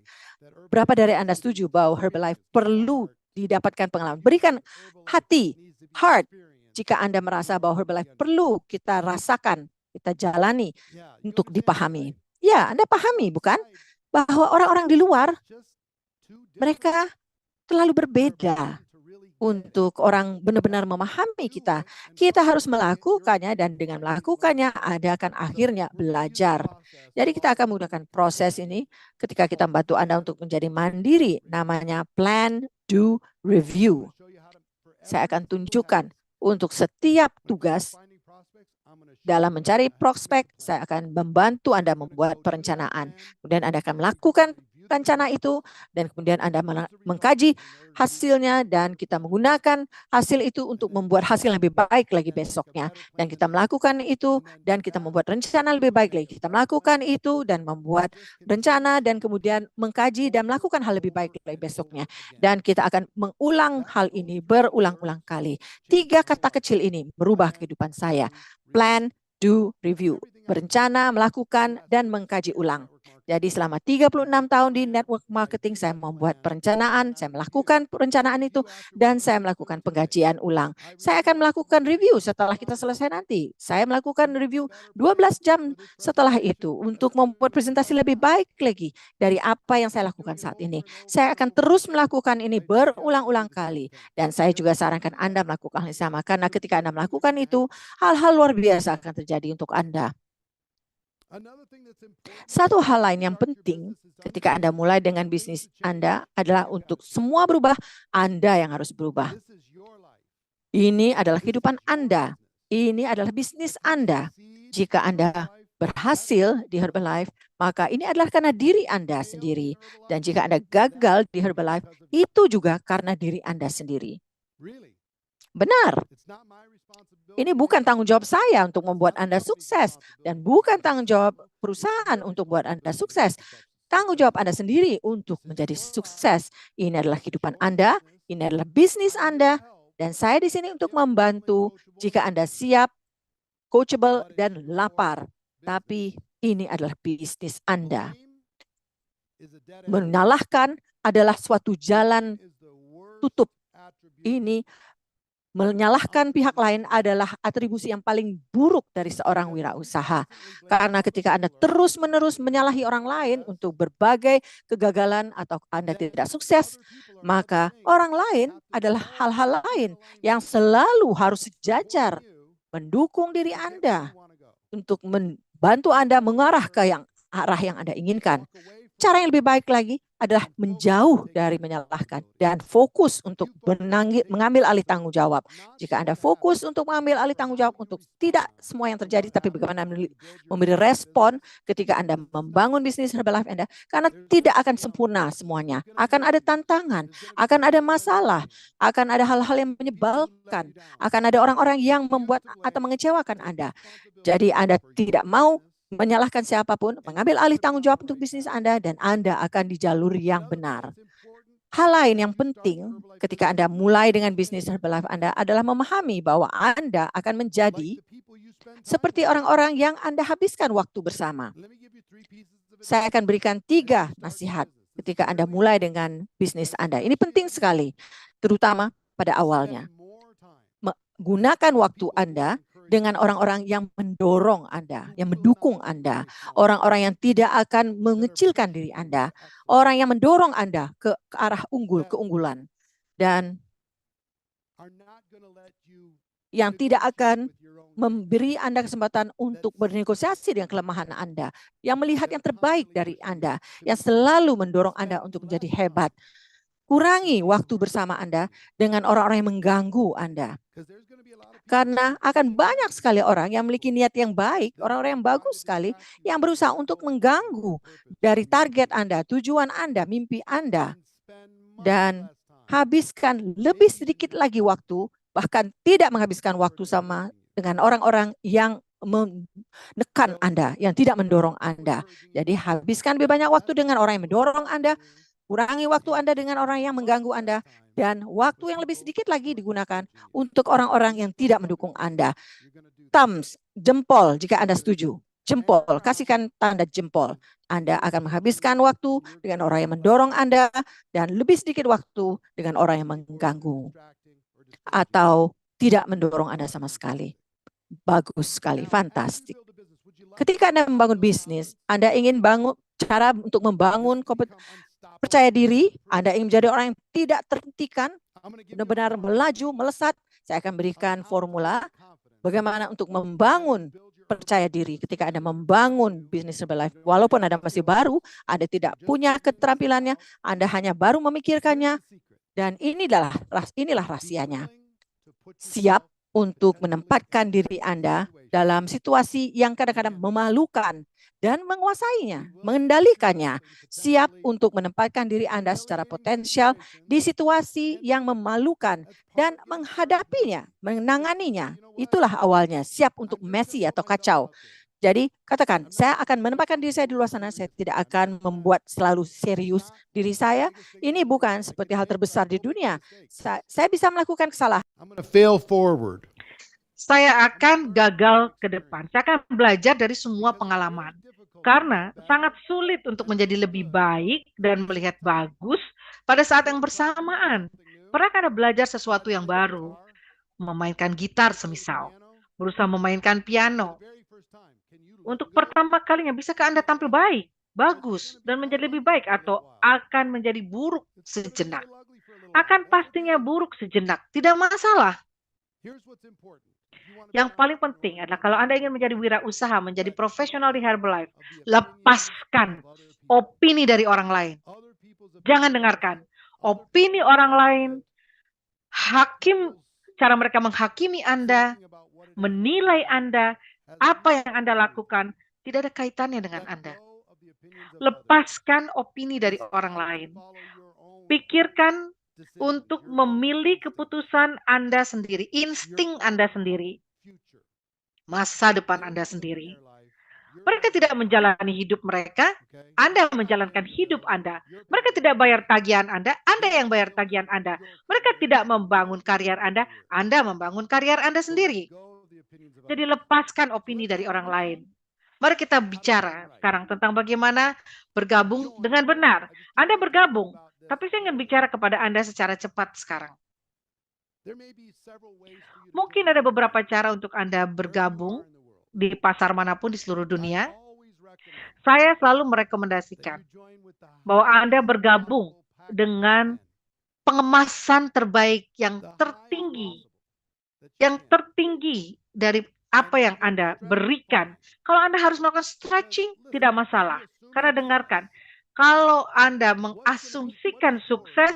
Berapa dari Anda setuju bahwa Herbalife perlu didapatkan pengalaman? Berikan hati, heart, jika Anda merasa bahwa Herbalife perlu kita rasakan, kita jalani untuk dipahami. Ya, Anda pahami bukan? Bahwa orang-orang di luar, mereka terlalu berbeda. Untuk orang benar-benar memahami kita, kita harus melakukannya dan dengan melakukannya Anda akan akhirnya belajar. Jadi kita akan menggunakan proses ini ketika kita membantu Anda untuk menjadi mandiri, namanya plan, do, review. Saya akan tunjukkan untuk setiap tugas dalam mencari prospek, saya akan membantu Anda membuat perencanaan. Kemudian Anda akan melakukan rencana itu, dan kemudian Anda mengkaji hasilnya, dan kita menggunakan hasil itu untuk membuat hasil yang lebih baik lagi besoknya. Dan kita melakukan itu, dan kita membuat rencana lebih baik lagi. Kita melakukan itu, dan membuat rencana, dan kemudian mengkaji, dan melakukan hal lebih baik lagi besoknya. Dan kita akan mengulang hal ini berulang-ulang kali. 3 kata kecil ini merubah kehidupan saya. Plan, do, review. Berencana, melakukan, dan mengkaji ulang. Jadi selama 36 tahun di network marketing, saya membuat perencanaan, saya melakukan perencanaan itu, dan saya melakukan pengkajian ulang. Saya akan melakukan review setelah kita selesai nanti. Saya melakukan review 12 jam setelah itu untuk membuat presentasi lebih baik lagi dari apa yang saya lakukan saat ini. Saya akan terus melakukan ini berulang-ulang kali. Dan saya juga sarankan Anda melakukan hal yang sama, karena ketika Anda melakukan itu, hal-hal luar biasa akan terjadi untuk Anda. Satu hal lain yang penting ketika Anda mulai dengan bisnis Anda adalah untuk semua berubah, Anda yang harus berubah. Ini adalah kehidupan Anda. Ini adalah bisnis Anda. Jika Anda berhasil di Herbalife, maka ini adalah karena diri Anda sendiri. Dan jika Anda gagal di Herbalife, itu juga karena diri Anda sendiri. Benar. Ini bukan tanggung jawab saya untuk membuat Anda sukses, dan bukan tanggung jawab perusahaan untuk membuat Anda sukses. Tanggung jawab Anda sendiri untuk menjadi sukses. Ini adalah kehidupan Anda, ini adalah bisnis Anda, dan saya di sini untuk membantu jika Anda siap, coachable, dan lapar. Tapi ini adalah bisnis Anda. Menyalahkan adalah suatu jalan tutup. Ini menyalahkan pihak lain adalah atribusi yang paling buruk dari seorang wirausaha. Karena ketika Anda terus-menerus menyalahi orang lain untuk berbagai kegagalan atau Anda tidak sukses, maka orang lain adalah hal-hal lain yang selalu harus sejajar mendukung diri Anda untuk membantu Anda mengarah ke arah yang Anda inginkan. Cara yang lebih baik lagi adalah menjauh dari menyalahkan dan fokus untuk mengambil alih tanggung jawab. Jika Anda fokus untuk mengambil alih tanggung jawab untuk tidak semua yang terjadi, tapi bagaimana memberi respon ketika Anda membangun bisnis Herbalife Anda, karena tidak akan sempurna semuanya. Akan ada tantangan, akan ada masalah, akan ada hal-hal yang menyebalkan, akan ada orang-orang yang membuat atau mengecewakan Anda. Jadi Anda tidak mau menyalahkan siapapun, mengambil alih tanggung jawab untuk bisnis Anda, dan Anda akan di jalur yang benar. Hal lain yang penting ketika Anda mulai dengan bisnis Herbalife Anda adalah memahami bahwa Anda akan menjadi seperti orang-orang yang Anda habiskan waktu bersama. Saya akan berikan 3 nasihat ketika Anda mulai dengan bisnis Anda. Ini penting sekali, terutama pada awalnya. Gunakan waktu Anda dengan orang-orang yang mendorong Anda, yang mendukung Anda, orang-orang yang tidak akan mengecilkan diri Anda, orang yang mendorong Anda ke arah keunggulan, dan yang tidak akan memberi Anda kesempatan untuk bernegosiasi dengan kelemahan Anda, yang melihat yang terbaik dari Anda, yang selalu mendorong Anda untuk menjadi hebat. Kurangi waktu bersama Anda dengan orang-orang yang mengganggu Anda. Karena akan banyak sekali orang yang memiliki niat yang baik, orang-orang yang bagus sekali, yang berusaha untuk mengganggu dari target Anda, tujuan Anda, mimpi Anda. Dan habiskan lebih sedikit lagi waktu, bahkan tidak menghabiskan waktu sama dengan orang-orang yang menekan Anda, yang tidak mendorong Anda. Jadi habiskan lebih banyak waktu dengan orang yang mendorong Anda, kurangi waktu Anda dengan orang yang mengganggu Anda, dan waktu yang lebih sedikit lagi digunakan untuk orang-orang yang tidak mendukung Anda. Thumbs, jempol jika Anda setuju. Jempol, kasihkan tanda jempol. Anda akan menghabiskan waktu dengan orang yang mendorong Anda dan lebih sedikit waktu dengan orang yang mengganggu atau tidak mendorong Anda sama sekali. Bagus sekali, fantastik. Ketika Anda membangun bisnis, Anda ingin cara untuk membangun percaya diri, Anda ingin menjadi orang yang tidak terhentikan, benar-benar melaju, melesat. Saya akan berikan formula bagaimana untuk membangun percaya diri ketika Anda membangun bisnis Herbalife. Walaupun Anda masih baru, Anda tidak punya keterampilannya, Anda hanya baru memikirkannya, dan inilah rahasianya. Siap untuk menempatkan diri Anda dalam situasi yang kadang-kadang memalukan dan menguasainya, mengendalikannya, siap untuk menempatkan diri Anda secara potensial di situasi yang memalukan dan menghadapinya, menanganinya. Itulah awalnya, siap untuk messy atau kacau. Jadi katakan, saya akan menempatkan diri saya di luar sana, saya tidak akan membuat selalu serius diri saya. Ini bukan seperti hal terbesar di dunia. Saya bisa melakukan kesalahan.
Saya akan gagal ke depan. Saya akan belajar dari semua pengalaman. Karena sangat sulit untuk menjadi lebih baik dan melihat bagus pada saat yang bersamaan. Pernah Anda belajar sesuatu yang baru? Memainkan gitar semisal. Berusaha memainkan piano. Untuk pertama kalinya, bisakah Anda tampil baik, bagus, dan menjadi lebih baik? Atau akan menjadi buruk sejenak? Akan pastinya buruk sejenak. Tidak masalah. Yang paling penting adalah kalau Anda ingin menjadi wirausaha, menjadi profesional di Herbalife, lepaskan opini dari orang lain. Jangan dengarkan opini orang lain, cara mereka menghakimi Anda, menilai Anda, apa yang Anda lakukan, tidak ada kaitannya dengan Anda. Lepaskan opini dari orang lain. Pikirkan untuk memilih keputusan Anda sendiri, insting Anda sendiri, masa depan Anda sendiri. Mereka tidak menjalani hidup mereka, Anda menjalankan hidup Anda. Mereka tidak bayar tagihan Anda yang bayar tagihan Anda. Mereka tidak membangun karier Anda membangun karier Anda sendiri. Jadi lepaskan opini dari orang lain. Mari kita bicara sekarang tentang bagaimana bergabung dengan benar. Anda bergabung, tapi saya ingin bicara kepada Anda secara cepat sekarang. Mungkin ada beberapa cara untuk Anda bergabung di pasar manapun di seluruh dunia. Saya selalu merekomendasikan bahwa Anda bergabung dengan pengemasan terbaik yang tertinggi dari apa yang Anda berikan. Kalau Anda harus melakukan stretching, tidak masalah. Karena dengarkan, kalau Anda mengasumsikan sukses,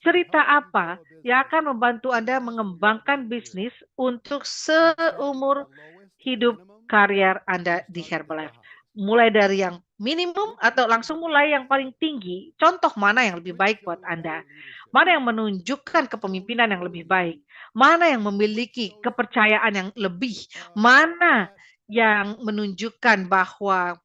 cerita apa yang akan membantu Anda mengembangkan bisnis untuk seumur hidup karier Anda di Herbalife? Mulai dari yang minimum atau langsung mulai yang paling tinggi. Contoh mana yang lebih baik buat Anda? Mana yang menunjukkan kepemimpinan yang lebih baik? Mana yang memiliki kepercayaan yang lebih? Mana yang menunjukkan bahwa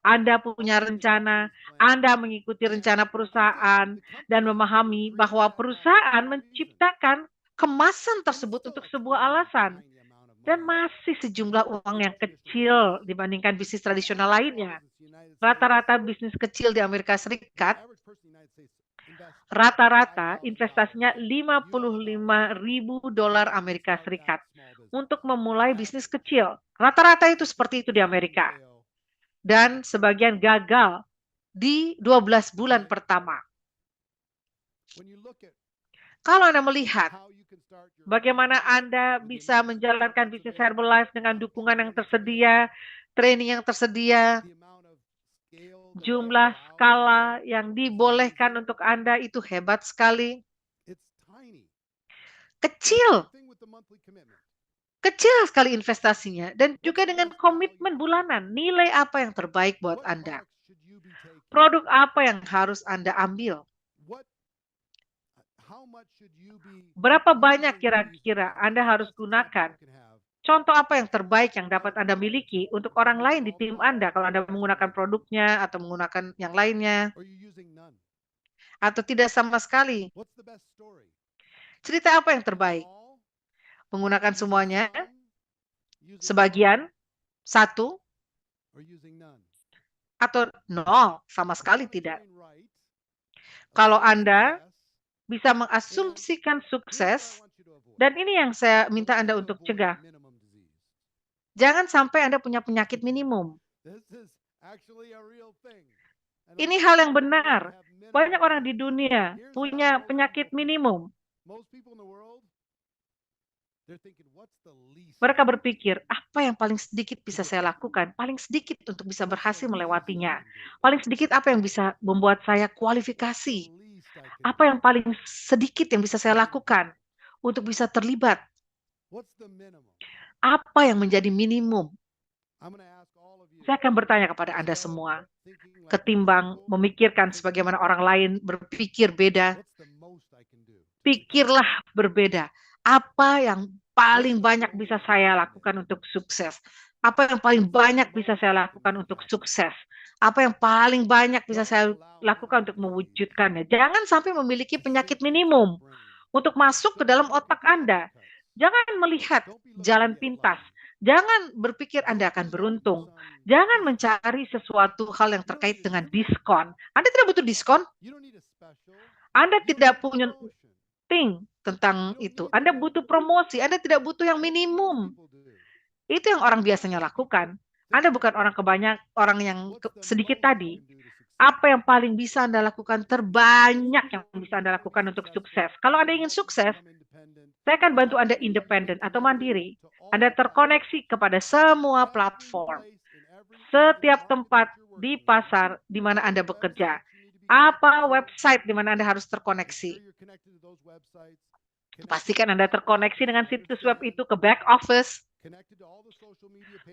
Anda punya rencana, Anda mengikuti rencana perusahaan, dan memahami bahwa perusahaan menciptakan kemasan tersebut untuk sebuah alasan. Dan masih sejumlah uang yang kecil dibandingkan bisnis tradisional lainnya. Rata-rata bisnis kecil di Amerika Serikat, rata-rata investasinya $55.000 Amerika Serikat untuk memulai bisnis kecil. Rata-rata itu seperti itu di Amerika. Dan sebagian gagal di 12 bulan pertama. Kalau Anda melihat bagaimana Anda bisa menjalankan bisnis Herbalife dengan dukungan yang tersedia, training yang tersedia, jumlah skala yang dibolehkan untuk Anda itu hebat sekali. Kecil sekali investasinya, dan juga dengan komitmen bulanan, nilai apa yang terbaik buat Anda. Produk apa yang harus Anda ambil? Berapa banyak kira-kira Anda harus gunakan? Contoh apa yang terbaik yang dapat Anda miliki untuk orang lain di tim Anda kalau Anda menggunakan produknya atau menggunakan yang lainnya? Atau tidak sama sekali? Cerita apa yang terbaik? Menggunakan semuanya? Sebagian? Satu? Atau nol? Sama sekali tidak. Kalau Anda bisa mengasumsikan sukses, dan ini yang saya minta Anda untuk cegah. Jangan sampai Anda punya penyakit minimum. Ini hal yang benar. Banyak orang di dunia punya penyakit minimum. Mereka berpikir, apa yang paling sedikit bisa saya lakukan? Paling sedikit untuk bisa berhasil melewatinya. Paling sedikit apa yang bisa membuat saya kualifikasi? Apa yang paling sedikit yang bisa saya lakukan? untuk bisa terlibat? Apa yang menjadi minimum? Saya akan bertanya kepada Anda semua, ketimbang memikirkan sebagaimana orang lain berpikir beda, pikirlah berbeda. Apa yang paling banyak bisa saya lakukan untuk sukses? Apa yang paling banyak bisa saya lakukan untuk sukses? Apa yang paling banyak bisa saya lakukan untuk mewujudkannya? Jangan sampai memiliki penyakit minimum untuk masuk ke dalam otak Anda. Jangan melihat jalan pintas. Jangan berpikir Anda akan beruntung. Jangan mencari sesuatu hal yang terkait dengan diskon. Anda tidak butuh diskon. Anda tidak punya tentang itu. Anda butuh promosi. Anda tidak butuh yang minimum. Itu yang orang biasanya lakukan. Anda bukan orang yang sedikit tadi. Apa yang paling bisa Anda lakukan, terbanyak yang bisa Anda lakukan untuk sukses. Kalau Anda ingin sukses, saya akan bantu Anda independen atau mandiri. Anda terkoneksi kepada semua platform. Setiap tempat di pasar di mana Anda bekerja. Apa website di mana Anda harus terkoneksi. Pastikan Anda terkoneksi dengan situs web itu ke back office.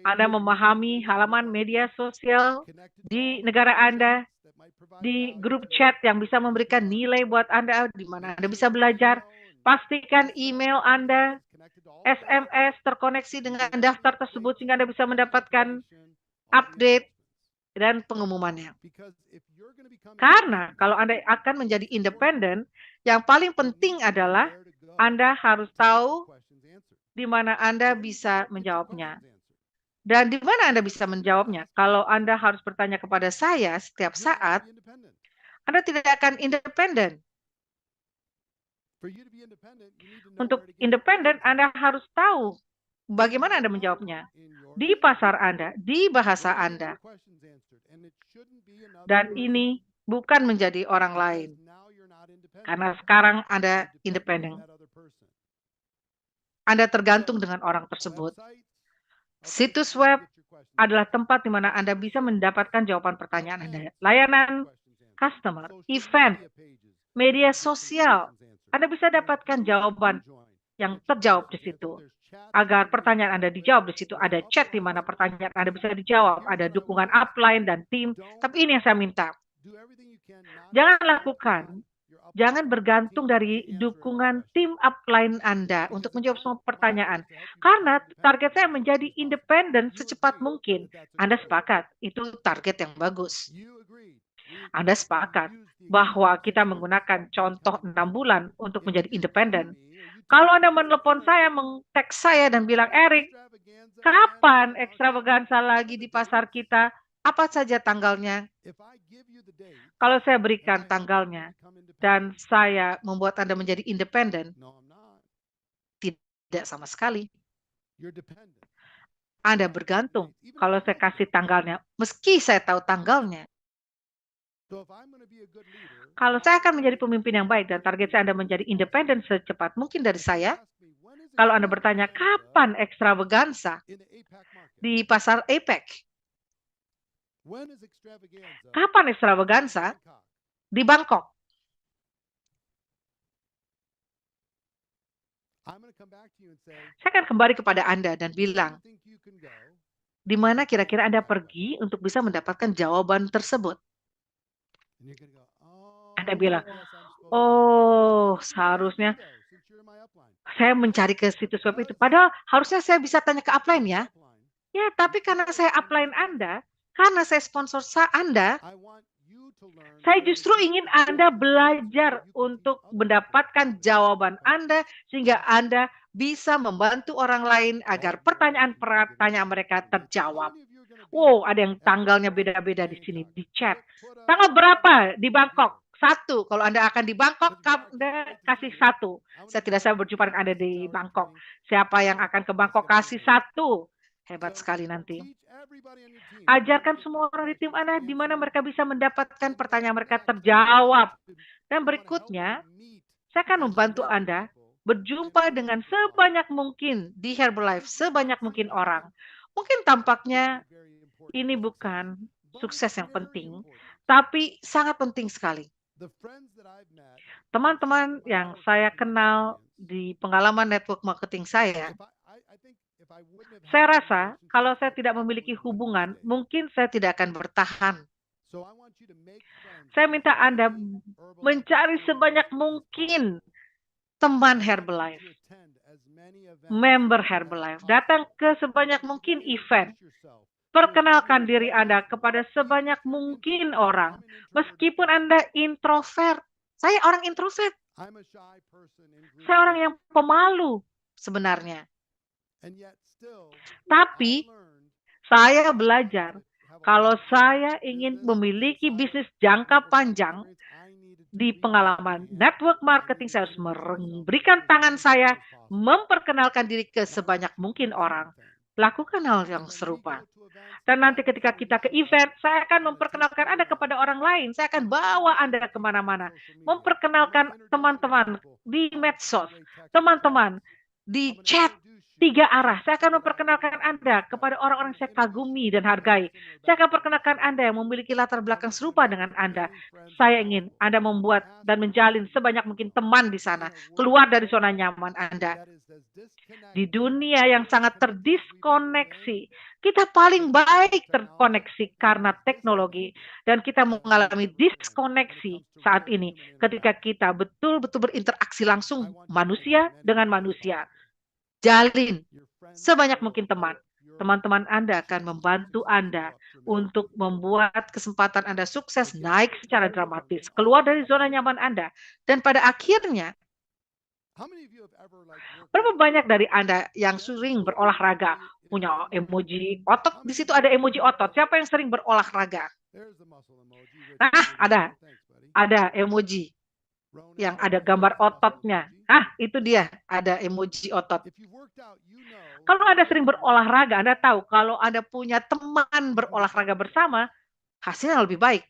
Anda memahami halaman media sosial di negara Anda, di grup chat yang bisa memberikan nilai buat Anda, di mana Anda bisa belajar. Pastikan email Anda, SMS terkoneksi dengan daftar tersebut sehingga Anda bisa mendapatkan update dan pengumumannya. Karena kalau Anda akan menjadi independen, yang paling penting adalah Anda harus tahu di mana Anda bisa menjawabnya. Dan di mana Anda bisa menjawabnya? Kalau Anda harus bertanya kepada saya setiap saat, Anda tidak akan independen. Untuk independen, Anda harus tahu bagaimana Anda menjawabnya. Di pasar Anda, di bahasa Anda. Dan ini bukan menjadi orang lain. Karena sekarang Anda independen. Anda tergantung dengan orang tersebut. Situs web adalah tempat di mana Anda bisa mendapatkan jawaban pertanyaan Anda. Layanan customer, event, media sosial. Anda bisa dapatkan jawaban yang terjawab di situ. Agar pertanyaan Anda dijawab di situ. Ada chat di mana pertanyaan Anda bisa dijawab. Ada dukungan upline dan tim. Tapi ini yang saya minta. Jangan bergantung dari dukungan tim upline Anda untuk menjawab semua pertanyaan. Karena target saya menjadi independen secepat mungkin. Anda sepakat, itu target yang bagus. Anda sepakat bahwa kita menggunakan contoh 6 bulan untuk menjadi independen. Kalau Anda menelepon saya, meng-teks saya dan bilang, Erik, kapan ekstravaganza lagi di pasar kita? Apa saja tanggalnya? Kalau saya berikan tanggalnya dan saya membuat Anda menjadi independen, tidak sama sekali. Anda bergantung. Kalau saya kasih tanggalnya, meski saya tahu tanggalnya. Kalau saya akan menjadi pemimpin yang baik dan target saya Anda menjadi independen secepat mungkin dari saya, kalau Anda bertanya, kapan ekstravaganza di pasar APEC? Kapan ekstravaganza di Bangkok? Saya akan kembali kepada Anda dan bilang, di mana kira-kira Anda pergi untuk bisa mendapatkan jawaban tersebut? Anda bilang, oh, seharusnya saya mencari ke situs web itu. Padahal harusnya saya bisa tanya ke upline ya. Ya, tapi karena saya upline Anda, karena saya sponsor Anda, saya justru ingin Anda belajar untuk mendapatkan jawaban Anda sehingga Anda bisa membantu orang lain agar pertanyaan-pertanyaan mereka terjawab. Wow, ada yang tanggalnya beda-beda di sini, di chat. Tanggal berapa di Bangkok? 1. Kalau Anda akan di Bangkok, Anda kasih 1. Saya tidak bisa berjumpa dengan Anda di Bangkok. Siapa yang akan ke Bangkok kasih 1. Hebat sekali nanti. Ajarkan semua orang di tim Anda di mana mereka bisa mendapatkan pertanyaan mereka terjawab. Dan berikutnya, saya akan membantu Anda berjumpa dengan sebanyak mungkin di Herbalife, sebanyak mungkin orang. Mungkin tampaknya ini bukan sukses yang penting, tapi sangat penting sekali. Teman-teman yang saya kenal di pengalaman network marketing saya rasa kalau saya tidak memiliki hubungan, mungkin saya tidak akan bertahan. Saya minta Anda mencari sebanyak mungkin teman Herbalife, member Herbalife, datang ke sebanyak mungkin event. Perkenalkan diri Anda kepada sebanyak mungkin orang. Meskipun Anda introvert. Saya orang introvert. Saya orang yang pemalu sebenarnya. Tapi saya belajar kalau saya ingin memiliki bisnis jangka panjang di pengalaman network marketing, saya harus memberikan tangan saya, memperkenalkan diri ke sebanyak mungkin orang. Lakukan hal yang serupa. Dan nanti ketika kita ke event, saya akan memperkenalkan Anda kepada orang lain. Saya akan bawa Anda kemana-mana. Memperkenalkan teman-teman di medsos, teman-teman di chat 3 arah. Saya akan memperkenalkan Anda kepada orang-orang yang saya kagumi dan hargai. Saya akan perkenalkan Anda yang memiliki latar belakang serupa dengan Anda. Saya ingin Anda membuat dan menjalin sebanyak mungkin teman di sana. Keluar dari zona nyaman Anda. Di dunia yang sangat terdiskoneksi, kita paling baik terkoneksi karena teknologi. Dan kita mengalami diskoneksi saat ini ketika kita betul-betul berinteraksi langsung manusia dengan manusia. Jalin sebanyak mungkin teman. Teman-teman Anda akan membantu Anda untuk membuat kesempatan Anda sukses naik secara dramatis, keluar dari zona nyaman Anda. Dan pada akhirnya, berapa banyak dari Anda yang sering berolahraga, punya emoji otot? Di situ ada emoji otot. Siapa yang sering berolahraga? Nah, ada emoji yang ada gambar ototnya. Itu dia, ada emoji otot. Kalau Anda sering berolahraga, Anda tahu kalau Anda punya teman berolahraga bersama, hasilnya lebih baik.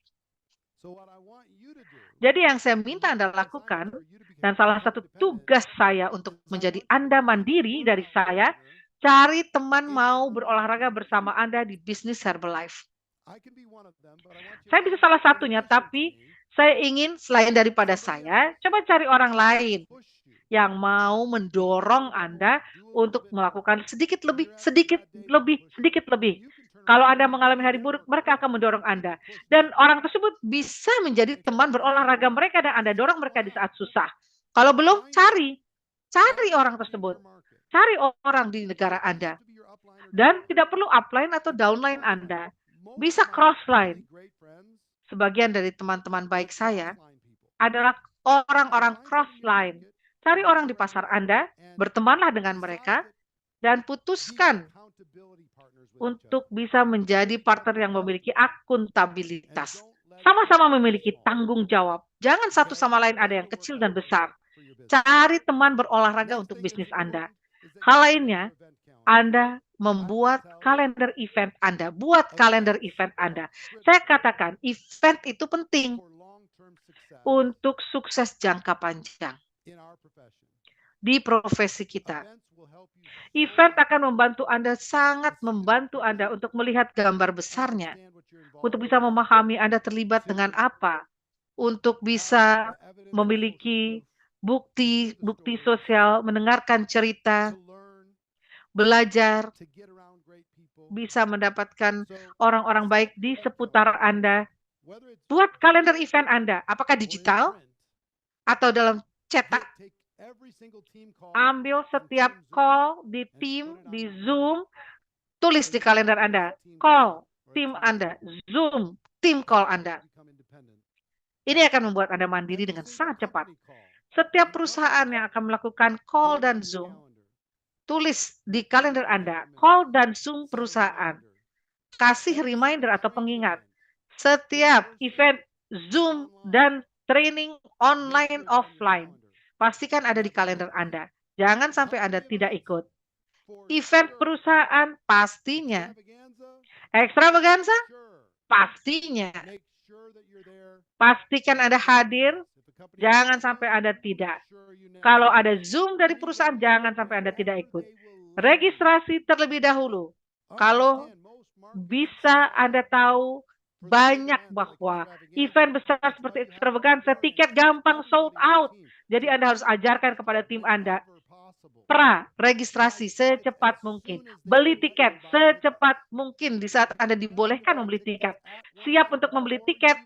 Jadi yang saya minta Anda lakukan, dan salah satu tugas saya untuk menjadi Anda mandiri dari saya, cari teman mau berolahraga bersama Anda di bisnis Herbalife. Saya bisa salah satunya, tapi saya ingin selain daripada saya, coba cari orang lain yang mau mendorong Anda untuk melakukan sedikit lebih. Kalau Anda mengalami hari buruk, mereka akan mendorong Anda. Dan orang tersebut bisa menjadi teman berolahraga mereka dan Anda dorong mereka di saat susah. Kalau belum, cari orang tersebut. Cari orang di negara Anda. Dan tidak perlu upline atau downline Anda. Bisa crossline. Sebagian dari teman-teman baik saya adalah orang-orang crossline. Cari orang di pasar Anda, bertemanlah dengan mereka, dan putuskan untuk bisa menjadi partner yang memiliki akuntabilitas. Sama-sama memiliki tanggung jawab. Jangan satu sama lain ada yang kecil dan besar. Cari teman berolahraga untuk bisnis Anda. Hal lainnya, Anda membuat kalender event Anda. Buat kalender event Anda. Saya katakan, event itu penting untuk sukses jangka panjang di profesi kita. Event akan membantu Anda, sangat membantu Anda untuk melihat gambar besarnya, untuk bisa memahami Anda terlibat dengan apa, untuk bisa memiliki bukti sosial, mendengarkan cerita, belajar, bisa mendapatkan orang-orang baik di seputar Anda. Buat kalender event Anda, apakah digital atau dalam cetak? Ambil setiap call di tim, di Zoom, tulis di kalender Anda. Call tim Anda, Zoom tim call Anda. Ini akan membuat Anda mandiri dengan sangat cepat. Setiap perusahaan yang akan melakukan call dan Zoom, tulis di kalender Anda, call dan Zoom perusahaan. Kasih reminder atau pengingat. Setiap event Zoom dan training online offline, pastikan ada di kalender Anda. Jangan sampai Anda tidak ikut. Event perusahaan pastinya. Ekstravaganza? Pastinya. Pastikan Anda hadir, jangan sampai Anda tidak. Kalau ada Zoom dari perusahaan, jangan sampai Anda tidak ikut. Registrasi terlebih dahulu. Kalau bisa Anda tahu banyak bahwa event besar seperti Extravaganza, tiket gampang sold out. Jadi Anda harus ajarkan kepada tim Anda, registrasi secepat mungkin. Beli tiket secepat mungkin di saat Anda dibolehkan membeli tiket. Siap untuk membeli tiket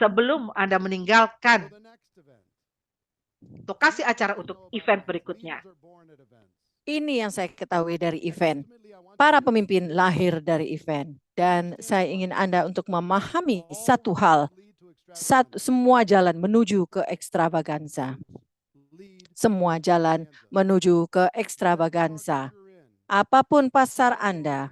sebelum Anda meninggalkan lokasi acara untuk event berikutnya.
Ini yang saya ketahui dari event. Para pemimpin lahir dari event. Dan saya ingin Anda untuk memahami satu hal. Semua jalan menuju ke Extravaganza. Semua jalan menuju ke Extravaganza. Apapun pasar Anda,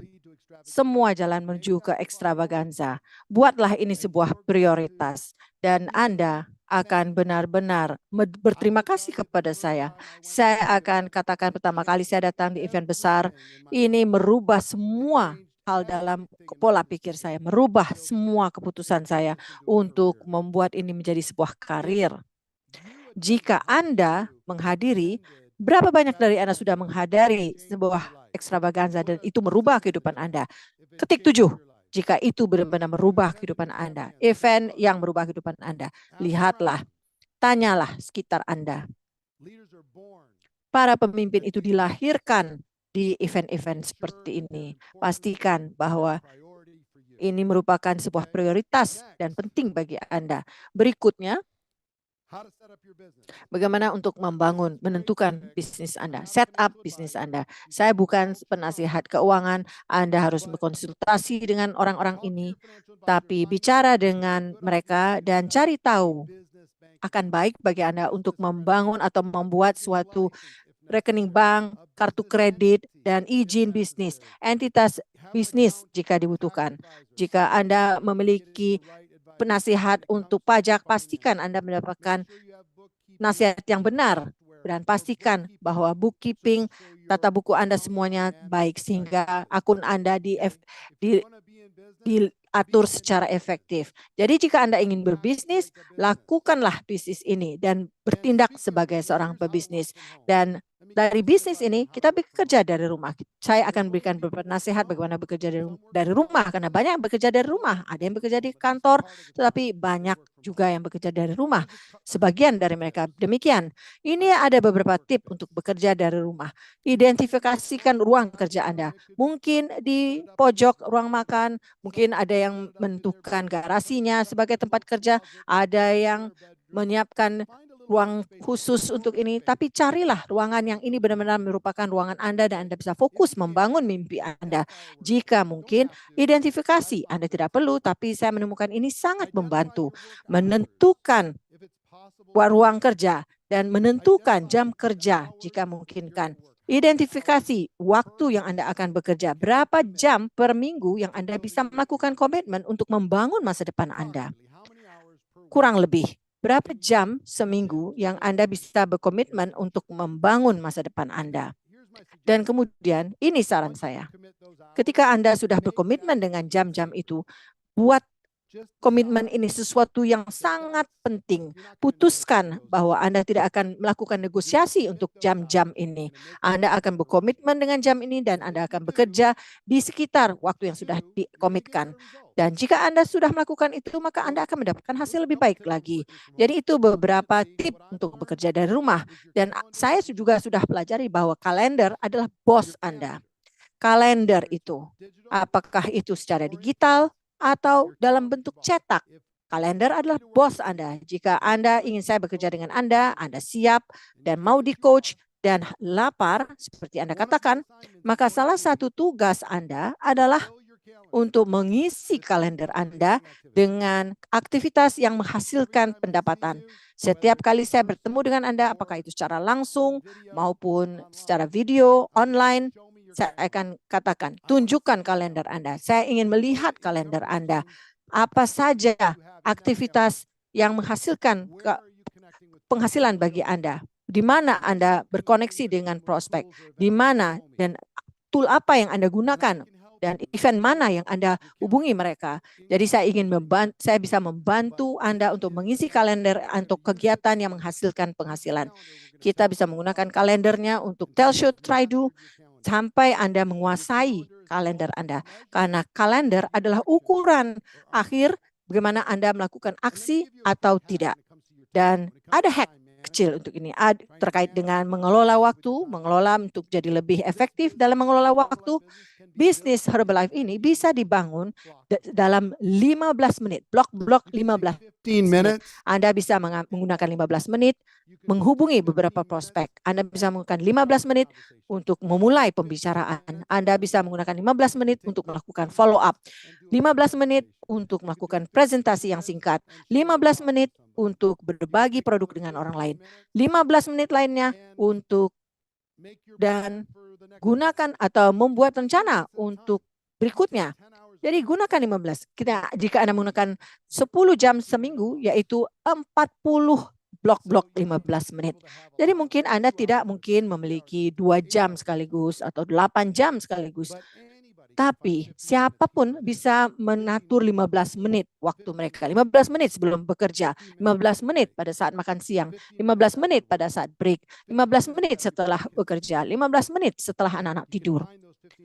semua jalan menuju ke Extravaganza. Buatlah ini sebuah prioritas. Dan Anda akan benar-benar berterima kasih kepada saya. Saya akan katakan pertama kali saya datang di event besar, ini merubah semua hal dalam pola pikir saya, merubah semua keputusan saya untuk membuat ini menjadi sebuah karir. Jika Anda menghadiri, berapa banyak dari Anda sudah menghadiri sebuah Extravaganza dan itu merubah kehidupan Anda? Ketik 7. Jika itu benar-benar merubah kehidupan Anda, event yang merubah kehidupan Anda, lihatlah, tanyalah sekitar Anda. Para pemimpin itu dilahirkan di event-event seperti ini. Pastikan bahwa ini merupakan sebuah prioritas dan penting bagi Anda. Berikutnya, bagaimana untuk menentukan bisnis Anda, setup bisnis Anda. Saya bukan penasihat keuangan, Anda harus berkonsultasi dengan orang-orang ini, tapi bicara dengan mereka dan cari tahu akan baik bagi Anda untuk membangun atau membuat suatu rekening bank, kartu kredit, dan izin bisnis, entitas bisnis jika dibutuhkan. Jika Anda memiliki penasihat untuk pajak, pastikan Anda mendapatkan nasihat yang benar dan pastikan bahwa bookkeeping, tata buku Anda semuanya baik sehingga akun Anda diatur secara efektif. Jadi jika Anda ingin berbisnis, lakukanlah bisnis ini dan bertindak sebagai seorang pebisnis. Dan dari bisnis ini kita bekerja dari rumah. Saya akan berikan beberapa nasihat bagaimana bekerja dari rumah karena banyak yang bekerja dari rumah. Ada yang bekerja di kantor, tetapi banyak juga yang bekerja dari rumah. Sebagian dari mereka demikian. Ini ada beberapa tips untuk bekerja dari rumah. Identifikasikan ruang kerja Anda. Mungkin di pojok ruang makan, mungkin ada yang menentukan garasinya sebagai tempat kerja, ada yang menyiapkan ruang khusus untuk ini, tapi carilah ruangan yang ini benar-benar merupakan ruangan Anda dan Anda bisa fokus membangun mimpi Anda. Jika mungkin identifikasi Anda tidak perlu, tapi saya menemukan ini sangat membantu menentukan ruang kerja dan menentukan jam kerja jika memungkinkan. Identifikasi waktu yang Anda akan bekerja, berapa jam per minggu yang Anda bisa melakukan komitmen untuk membangun masa depan Anda. Kurang lebih berapa jam seminggu yang Anda bisa berkomitmen untuk membangun masa depan Anda. Dan kemudian ini saran saya. Ketika Anda sudah berkomitmen dengan jam-jam itu, buat komitmen ini sesuatu yang sangat penting. Putuskan bahwa Anda tidak akan melakukan negosiasi untuk jam-jam ini. Anda akan berkomitmen dengan jam ini dan Anda akan bekerja di sekitar waktu yang sudah dikomitkan. Dan jika Anda sudah melakukan itu, maka Anda akan mendapatkan hasil lebih baik lagi. Jadi itu beberapa tips untuk bekerja dari rumah. Dan saya juga sudah pelajari bahwa kalender adalah bos Anda. Kalender itu, apakah itu secara digital atau dalam bentuk cetak. Kalender adalah bos Anda. Jika Anda ingin saya bekerja dengan Anda siap dan mau di-coach dan lapar, seperti Anda katakan, maka salah satu tugas Anda adalah untuk mengisi kalender Anda dengan aktivitas yang menghasilkan pendapatan. Setiap kali saya bertemu dengan Anda, apakah itu secara langsung maupun secara video, online, saya akan katakan, tunjukkan kalender Anda. Saya ingin melihat kalender Anda. Apa saja aktivitas yang menghasilkan penghasilan bagi Anda? Di mana Anda berkoneksi dengan prospek? Di mana dan tool apa yang Anda gunakan? Dan event mana yang Anda hubungi mereka. Jadi saya bisa membantu Anda untuk mengisi kalender untuk kegiatan yang menghasilkan penghasilan. Kita bisa menggunakan kalendernya untuk tell, show, try, do. sampai Anda menguasai kalender Anda. Karena kalender adalah ukuran akhir bagaimana Anda melakukan aksi atau tidak. Dan ada hack kecil untuk ini terkait dengan mengelola waktu, mengelola untuk jadi lebih efektif dalam mengelola waktu. Bisnis Herbalife ini bisa dibangun dalam 15 menit, blok-blok 15 menit. Anda bisa menggunakan 15 menit menghubungi beberapa prospek. Anda bisa menggunakan 15 menit untuk memulai pembicaraan. Anda bisa menggunakan 15 menit untuk melakukan follow up. 15 menit untuk melakukan presentasi yang singkat. 15 menit untuk berbagi produk dengan orang lain. 15 menit lainnya untuk dan gunakan atau membuat rencana untuk berikutnya. Jadi gunakan 15. Jika Anda menggunakan 10 jam seminggu, yaitu 40 blok-blok 15 menit. Jadi mungkin Anda tidak mungkin memiliki 2 jam sekaligus atau 8 jam sekaligus. Tapi siapapun bisa mengatur 15 menit waktu mereka. 15 menit sebelum bekerja, 15 menit pada saat makan siang, 15 menit pada saat break, 15 menit setelah bekerja, 15 menit setelah anak-anak tidur.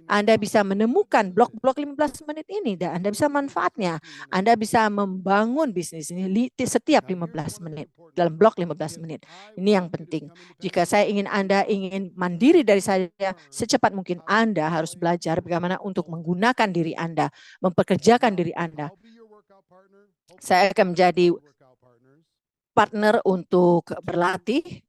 Anda bisa menemukan blok-blok 15 menit ini dan Anda bisa manfaatnya. Anda bisa membangun bisnis ini setiap 15 menit dalam blok 15 menit. Ini yang penting. Jika Anda ingin mandiri dari saya secepat mungkin, Anda harus belajar bagaimana untuk menggunakan diri Anda, mempekerjakan diri Anda. Saya akan menjadi partner untuk berlatih,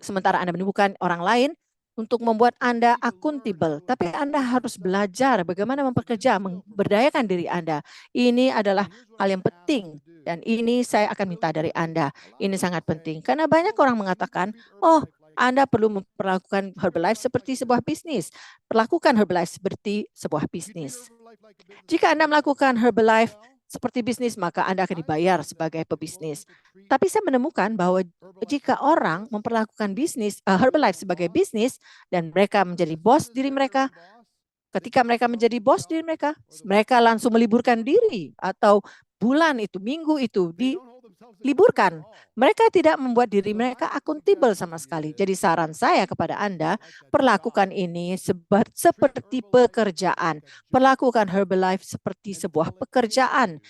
sementara Anda menemukan orang lain untuk membuat Anda akuntabel. Tapi Anda harus belajar bagaimana memberdayakan diri Anda. Ini adalah hal yang penting. Dan ini saya akan minta dari Anda. Ini sangat penting. Karena banyak orang mengatakan, oh, Anda perlu memperlakukan Herbalife seperti sebuah bisnis. Perlakukan Herbalife seperti sebuah bisnis. Jika Anda melakukan Herbalife seperti bisnis, maka Anda akan dibayar sebagai pebisnis. Tapi saya menemukan bahwa jika orang memperlakukan bisnis Herbalife sebagai bisnis dan mereka menjadi bos diri mereka, ketika mereka menjadi bos diri mereka, mereka langsung meliburkan diri atau bulan itu, minggu itu diliburkan. Mereka tidak membuat diri mereka akuntabel sama sekali. Jadi saran saya kepada Anda, perlakukan ini seperti pekerjaan. Perlakukan Herbalife seperti sebuah pekerjaan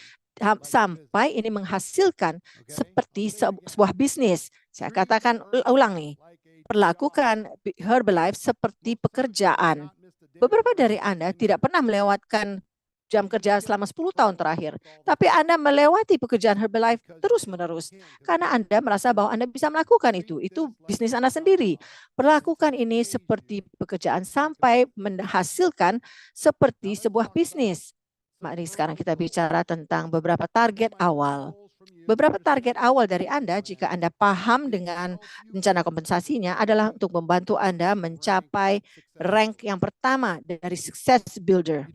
sampai ini menghasilkan seperti sebuah bisnis. Saya katakan ulang nih, perlakukan Herbalife seperti pekerjaan. Beberapa dari Anda tidak pernah melewatkan jam kerja selama 10 tahun terakhir. Tapi Anda melewati pekerjaan Herbalife terus-menerus. Karena Anda merasa bahwa Anda bisa melakukan itu. Itu bisnis Anda sendiri. Perlakukan ini seperti pekerjaan sampai menghasilkan seperti sebuah bisnis. Mari sekarang kita bicara tentang beberapa target awal. Beberapa target awal dari Anda, jika Anda paham dengan rencana kompensasinya, adalah untuk membantu Anda mencapai rank yang pertama dari Success Builder.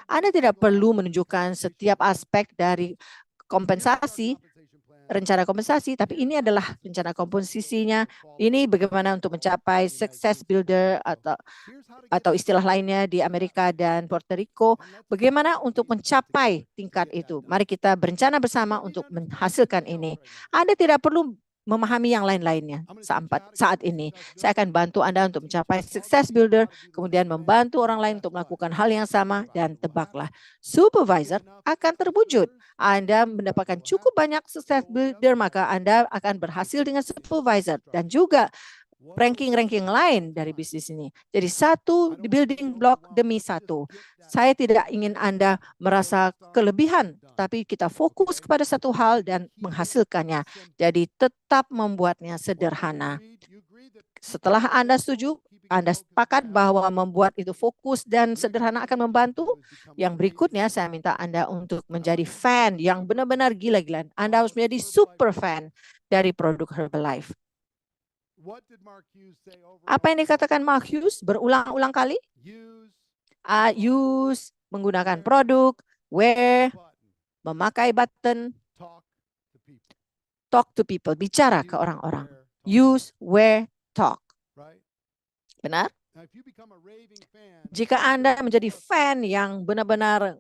Anda tidak perlu menunjukkan setiap aspek dari kompensasi, rencana kompensasi, tapi ini adalah rencana komposisinya. Ini bagaimana untuk mencapai Success Builder atau istilah lainnya di Amerika dan Puerto Rico. Bagaimana untuk mencapai tingkat itu? Mari kita berencana bersama untuk menghasilkan ini. Anda tidak perlu memahami yang lain-lainnya saat ini. Saya akan bantu Anda untuk mencapai Success Builder, kemudian membantu orang lain untuk melakukan hal yang sama, dan tebaklah, supervisor akan terwujud. Anda mendapatkan cukup banyak Success Builder, maka Anda akan berhasil dengan supervisor dan juga ranking-ranking lain dari bisnis ini. Jadi satu building block demi satu. Saya tidak ingin Anda merasa kelebihan, tapi kita fokus kepada satu hal dan menghasilkannya. Jadi tetap membuatnya sederhana. Setelah Anda setuju, Anda sepakat bahwa membuat itu fokus dan sederhana akan membantu. Yang berikutnya saya minta Anda untuk menjadi fan yang benar-benar gila-gilaan. Anda harus menjadi super fan dari produk Herbalife. Apa yang dikatakan Mark Hughes berulang-ulang kali? Use, menggunakan produk, wear, memakai button, talk to people, bicara ke orang-orang. Use, wear, talk. Benar? Jika Anda menjadi fan yang benar-benar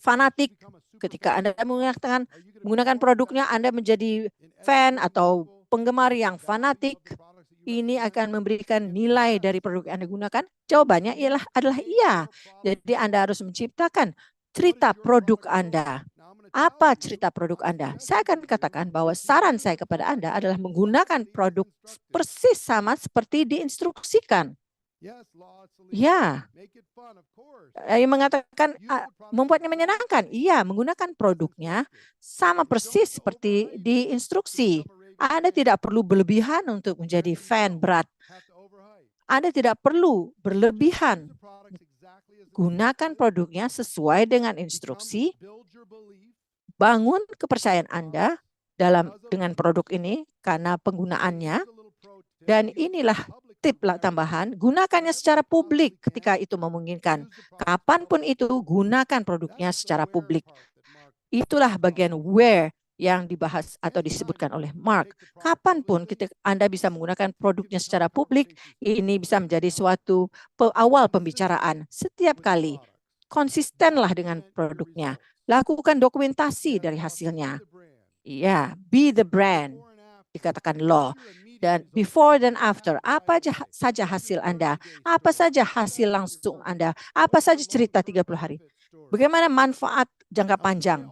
fanatik, ketika Anda menggunakan produknya, Anda menjadi fan atau penggemar yang fanatik. ini akan memberikan nilai dari produk yang Anda gunakan? Jawabannya adalah iya. Jadi Anda harus menciptakan cerita produk Anda. Apa cerita produk Anda? Saya akan katakan bahwa saran saya kepada Anda adalah menggunakan produk persis sama seperti diinstruksikan. Ya, yang mengatakan membuatnya menyenangkan. Iya, menggunakan produknya sama persis seperti diinstruksi. Anda tidak perlu berlebihan untuk menjadi fan berat. Anda tidak perlu berlebihan. Gunakan produknya sesuai dengan instruksi. Bangun kepercayaan Anda dengan produk ini karena penggunaannya. Dan inilah tip tambahan, gunakannya secara publik ketika itu memungkinkan. Kapanpun itu, gunakan produknya secara publik. Itulah bagian where yang dibahas atau disebutkan oleh Mark. Kapanpun Anda bisa menggunakan produknya secara publik, ini bisa menjadi suatu awal pembicaraan. Setiap kali, konsistenlah dengan produknya. Lakukan dokumentasi dari hasilnya. Ya, be the brand, dikatakan law. Dan before dan after, apa saja hasil Anda, apa saja hasil langsung Anda, apa saja cerita 30 hari. Bagaimana manfaat jangka panjang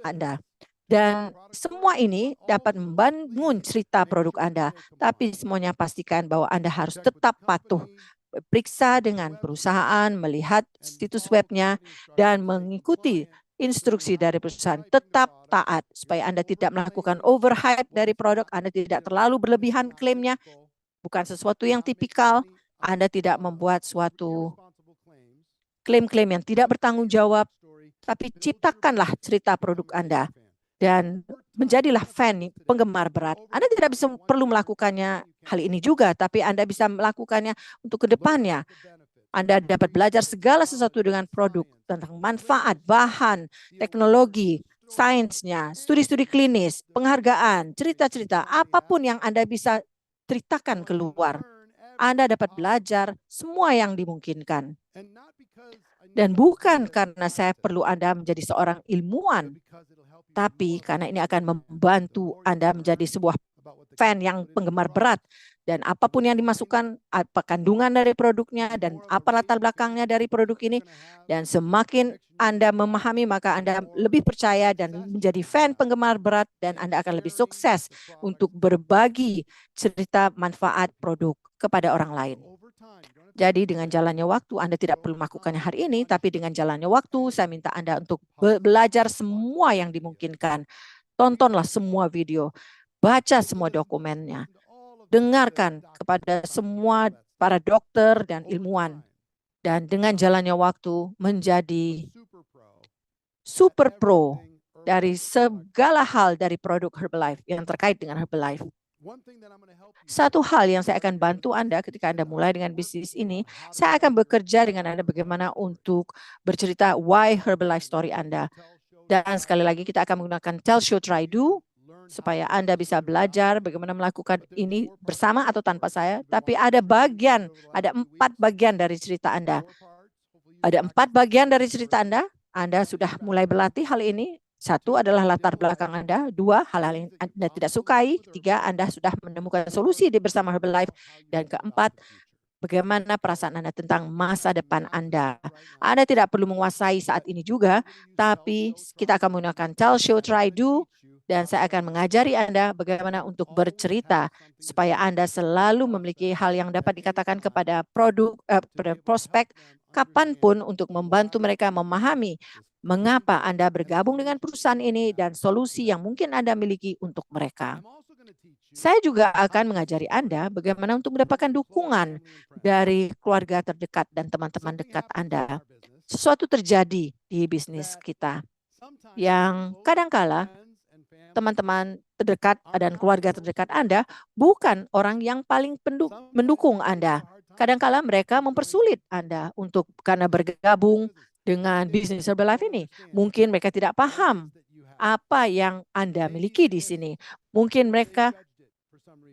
Anda. Dan semua ini dapat membangun cerita produk Anda, tapi semuanya pastikan bahwa Anda harus tetap patuh. Periksa dengan perusahaan, melihat situs webnya, dan mengikuti instruksi dari perusahaan. Tetap taat supaya Anda tidak melakukan overhype dari produk, Anda tidak terlalu berlebihan klaimnya, bukan sesuatu yang tipikal, Anda tidak membuat suatu klaim-klaim yang tidak bertanggung jawab, tapi ciptakanlah cerita produk Anda dan menjadilah fan, penggemar berat. Anda tidak bisa perlu melakukannya hal ini juga, tapi Anda bisa melakukannya untuk ke depannya. Anda dapat belajar segala sesuatu dengan produk tentang manfaat, bahan, teknologi, sainsnya, studi-studi klinis, penghargaan, cerita-cerita, apapun yang Anda bisa ceritakan keluar. Anda dapat belajar semua yang dimungkinkan. Dan bukan karena saya perlu Anda menjadi seorang ilmuwan, tapi karena ini akan membantu Anda menjadi sebuah fan yang penggemar berat. Dan apapun yang dimasukkan, apa kandungan dari produknya, dan apa latar belakangnya dari produk ini. Dan semakin Anda memahami, maka Anda lebih percaya dan menjadi fan penggemar berat, dan Anda akan lebih sukses untuk berbagi cerita manfaat produk kepada orang lain. Jadi dengan jalannya waktu, Anda tidak perlu melakukannya hari ini, tapi dengan jalannya waktu, saya minta Anda untuk belajar semua yang dimungkinkan. Tontonlah semua video, baca semua dokumennya, dengarkan kepada semua para dokter dan ilmuwan. Dan dengan jalannya waktu, menjadi super pro dari segala hal dari produk Herbalife yang terkait dengan Herbalife. Satu hal yang saya akan bantu Anda ketika Anda mulai dengan bisnis ini, saya akan bekerja dengan Anda bagaimana untuk bercerita why Herbalife story Anda. Dan sekali lagi kita akan menggunakan Tell, Show, Try, Do, supaya Anda bisa belajar bagaimana melakukan ini bersama atau tanpa saya. Tapi ada 4 bagian dari cerita Anda. Ada 4 bagian dari cerita Anda sudah mulai berlatih hal ini. 1 adalah latar belakang Anda, 2 hal-hal yang Anda tidak sukai, 3 Anda sudah menemukan solusi bersama Herbalife, dan keempat, bagaimana perasaan Anda tentang masa depan Anda. Anda tidak perlu menguasai saat ini juga, tapi kita akan menggunakan Tell, Show, Try, Do, dan saya akan mengajari Anda bagaimana untuk bercerita supaya Anda selalu memiliki hal yang dapat dikatakan kepada prospek kapanpun untuk membantu mereka memahami mengapa Anda bergabung dengan perusahaan ini dan solusi yang mungkin Anda miliki untuk mereka. Saya juga akan mengajari Anda bagaimana untuk mendapatkan dukungan dari keluarga terdekat dan teman-teman dekat Anda. Sesuatu terjadi di bisnis kita yang kadangkala teman-teman terdekat dan keluarga terdekat Anda bukan orang yang paling mendukung Anda. Kadangkala mereka mempersulit Anda untuk karena bergabung dengan bisnis Herbalife ini. Mungkin mereka tidak paham apa yang Anda miliki di sini. Mungkin mereka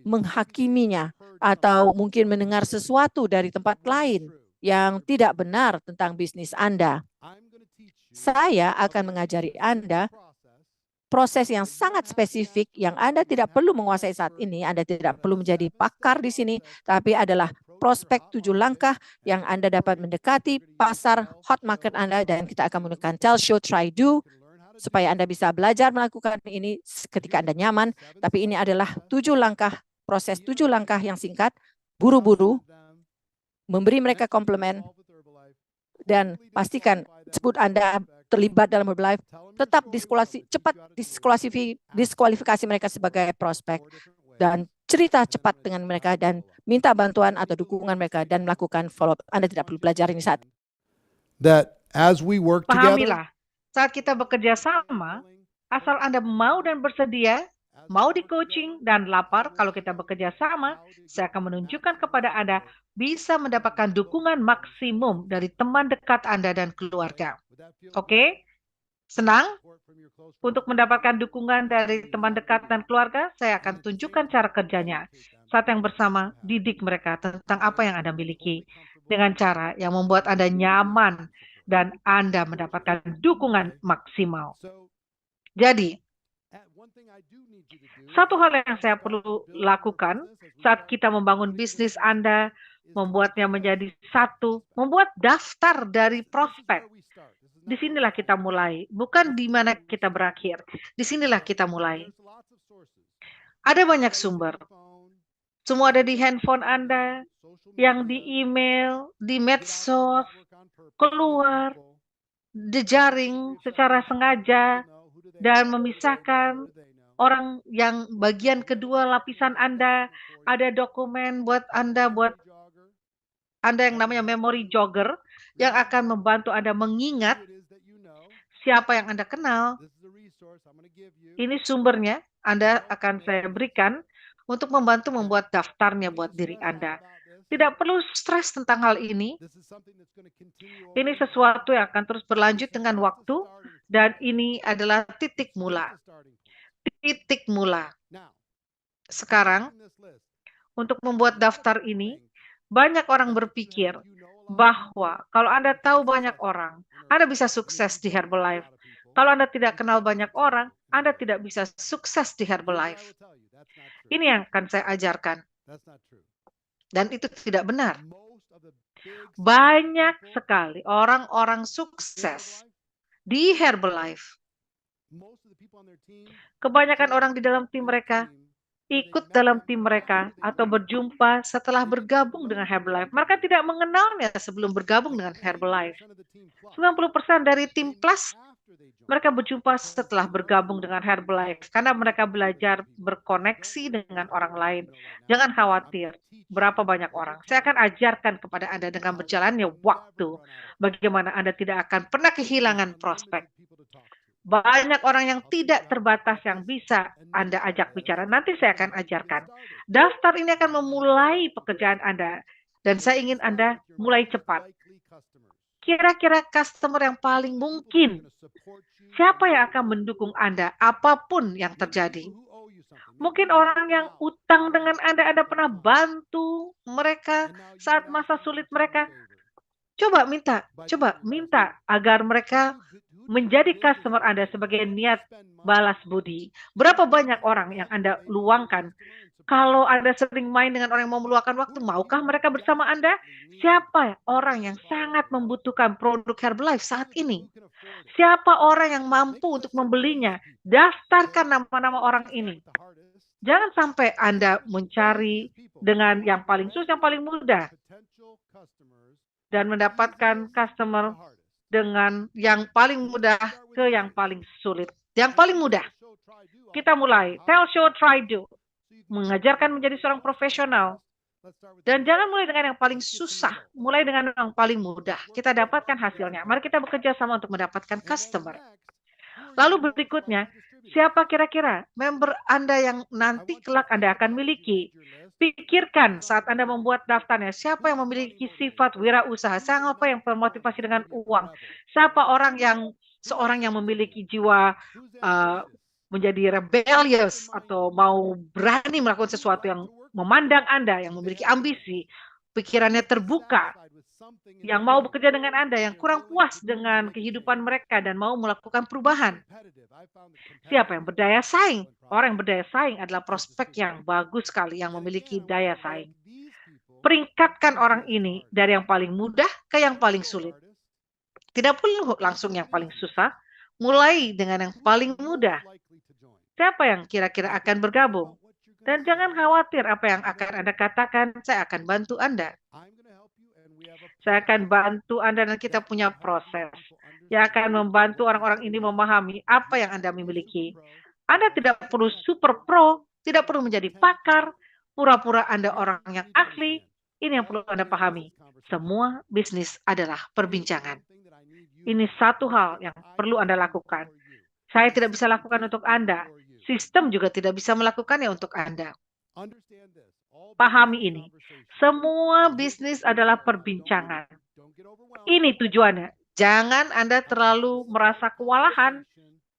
menghakiminya atau mungkin mendengar sesuatu dari tempat lain yang tidak benar tentang bisnis Anda. Saya akan mengajari Anda proses yang sangat spesifik yang Anda tidak perlu menguasai saat ini. Anda tidak perlu menjadi pakar di sini, tapi adalah prospek 7 langkah yang Anda dapat mendekati pasar hot market Anda, dan kita akan menggunakan tell, show, try, do supaya Anda bisa belajar melakukan ini ketika Anda nyaman. Tapi ini adalah 7 langkah, proses 7 langkah yang singkat, buru-buru, memberi mereka komplement, dan pastikan sebut Anda terlibat dalam Herbalife, tetap cepat diskualifikasi mereka sebagai prospek, dan cerita cepat dengan mereka dan minta bantuan atau dukungan mereka dan melakukan follow up. Anda tidak perlu belajar ini saat.
That as we work together,
Pahamilah, saat kita bekerja sama, asal Anda mau dan bersedia, mau di coaching dan lapar, kalau kita bekerja sama, saya akan menunjukkan kepada Anda bisa mendapatkan dukungan maksimum dari teman dekat Anda dan keluarga. Oke? Senang? Untuk mendapatkan dukungan dari teman dekat dan keluarga, saya akan tunjukkan cara kerjanya. Saat yang bersama, didik mereka tentang apa yang Anda miliki dengan cara yang membuat Anda nyaman dan Anda mendapatkan dukungan maksimal. Jadi, satu hal yang saya perlu lakukan saat kita membangun bisnis Anda, membuatnya menjadi satu, membuat daftar dari prospek. Disinilah kita mulai, bukan di mana kita berakhir. Disinilah kita mulai. Ada banyak sumber. Semua ada di handphone Anda, yang di email, di medsos, keluar, di jaring secara sengaja, dan memisahkan orang yang bagian kedua lapisan Anda. Ada dokumen buat Anda yang namanya memory jogger, yang akan membantu Anda mengingat siapa yang Anda kenal. Ini sumbernya, Anda akan saya berikan untuk membantu membuat daftarnya buat diri Anda. Tidak perlu stres tentang hal ini. Ini sesuatu yang akan terus berlanjut dengan waktu, dan ini adalah titik mula. Titik mula. Sekarang, untuk membuat daftar ini, banyak orang berpikir bahwa kalau Anda tahu banyak orang, Anda bisa sukses di Herbalife. Kalau Anda tidak kenal banyak orang, Anda tidak bisa sukses di Herbalife. Ini yang akan saya ajarkan. Dan itu tidak benar. Banyak sekali orang-orang sukses di Herbalife. Kebanyakan orang di dalam tim mereka ikut dalam tim mereka atau berjumpa setelah bergabung dengan Herbalife. Mereka tidak mengenalnya sebelum bergabung dengan Herbalife. 90% dari tim Plus mereka berjumpa setelah bergabung dengan Herbalife karena mereka belajar berkoneksi dengan orang lain. Jangan khawatir berapa banyak orang. Saya akan ajarkan kepada Anda dengan berjalannya waktu bagaimana Anda tidak akan pernah kehilangan prospek. Banyak orang yang tidak terbatas yang bisa Anda ajak bicara. Nanti saya akan ajarkan. Daftar ini akan memulai pekerjaan Anda. Dan saya ingin Anda mulai cepat. Kira-kira customer yang paling mungkin. Siapa yang akan mendukung Anda apapun yang terjadi? Mungkin orang yang utang dengan Anda pernah bantu mereka saat masa sulit mereka. Coba minta agar mereka menjadi customer Anda sebagai niat balas budi. Berapa banyak orang yang Anda luangkan? Kalau Anda sering main dengan orang yang mau meluangkan waktu, maukah mereka bersama Anda? Siapa orang yang sangat membutuhkan produk Herbalife saat ini? Siapa orang yang mampu untuk membelinya? Daftarkan nama-nama orang ini. Jangan sampai Anda mencari dengan yang paling susah, yang paling mudah, dan mendapatkan customer dengan yang paling mudah ke yang paling sulit. Yang paling mudah. Kita mulai. Tell, show, try, do. Mengajarkan menjadi seorang profesional. Dan jangan mulai dengan yang paling susah. Mulai dengan yang paling mudah. Kita dapatkan hasilnya. Mari kita bekerja sama untuk mendapatkan customer. Lalu berikutnya, siapa kira-kira member Anda yang nanti kelak Anda akan miliki? Pikirkan saat Anda membuat daftarnya, siapa yang memiliki sifat wirausaha, siapa yang termotivasi dengan uang, siapa seorang yang memiliki jiwa menjadi rebellious atau mau berani melakukan sesuatu yang memandang Anda, yang memiliki ambisi, pikirannya terbuka, yang mau bekerja dengan Anda, yang kurang puas dengan kehidupan mereka dan mau melakukan perubahan. Siapa yang berdaya saing? Orang yang berdaya saing adalah prospek yang bagus sekali, yang memiliki daya saing. Peringkatkan orang ini dari yang paling mudah ke yang paling sulit. Tidak perlu langsung yang paling susah, mulai dengan yang paling mudah. Siapa yang kira-kira akan bergabung? Dan jangan khawatir apa yang akan Anda katakan, saya akan bantu Anda. Saya akan bantu Anda dan kita punya proses yang akan membantu orang-orang ini memahami apa yang Anda miliki. Anda tidak perlu super pro, tidak perlu menjadi pakar, pura-pura Anda orang yang ahli. Ini yang perlu Anda pahami. Semua bisnis adalah perbincangan. Ini satu hal yang perlu Anda lakukan. Saya tidak bisa lakukan untuk Anda. Sistem juga tidak bisa melakukannya untuk Anda. Pahami ini. Semua bisnis adalah perbincangan. Ini tujuannya. Jangan Anda terlalu merasa kewalahan.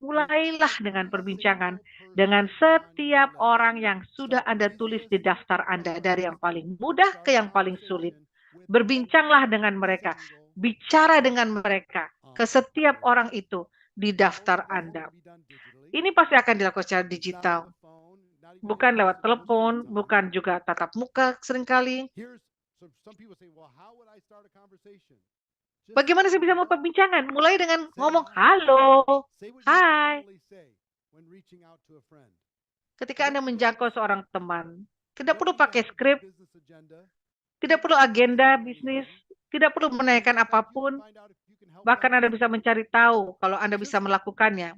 Mulailah dengan perbincangan dengan setiap orang yang sudah Anda tulis di daftar Anda, dari yang paling mudah ke yang paling sulit. Berbincanglah dengan mereka. Bicara dengan mereka ke setiap orang itu di daftar Anda. Ini pasti akan dilakukan secara digital. Bukan lewat telepon, bukan juga tatap muka seringkali. Bagaimana saya bisa mau perbincangan? Mulai dengan ngomong, halo, hai. Ketika Anda menjangkau seorang teman, tidak perlu pakai skrip, tidak perlu agenda bisnis, tidak perlu menanyakan apapun. Bahkan Anda bisa mencari tahu kalau Anda bisa melakukannya.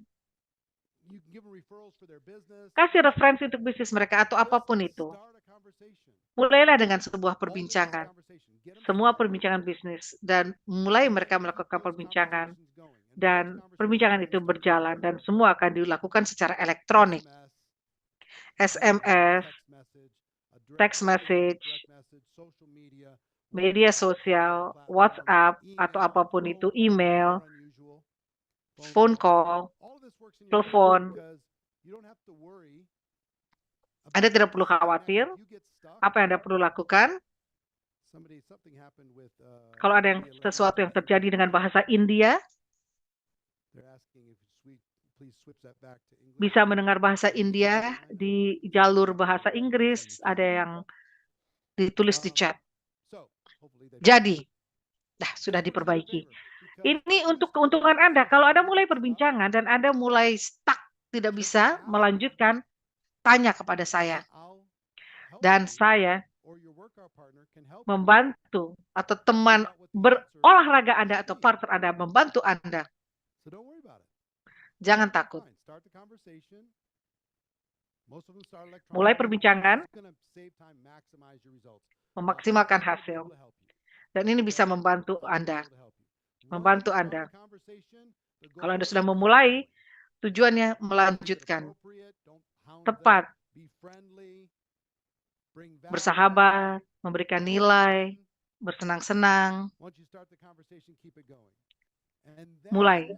Kasih referensi untuk bisnis mereka atau apapun itu. Mulailah dengan sebuah perbincangan. Semua perbincangan bisnis. Dan mulai mereka melakukan perbincangan. Dan perbincangan itu berjalan. Dan semua akan dilakukan secara elektronik. SMS, text message, media sosial, WhatsApp, atau apapun itu, email, phone call, telepon. Anda tidak perlu khawatir. Apa yang Anda perlu lakukan? Kalau ada sesuatu yang terjadi dengan bahasa India, bisa mendengar bahasa India di jalur bahasa Inggris, ada yang ditulis di chat. Jadi, sudah diperbaiki. Ini untuk keuntungan Anda. Kalau Anda mulai perbincangan dan Anda mulai stuck, tidak bisa melanjutkan, tanya kepada saya. Dan saya membantu atau teman berolahraga Anda atau partner Anda membantu Anda. Jangan takut. Mulai perbincangan, memaksimalkan hasil. Dan ini bisa membantu Anda. Membantu Anda. Kalau Anda sudah memulai, tujuannya melanjutkan. Tepat. Bersahabat, memberikan nilai, bersenang-senang. Mulai.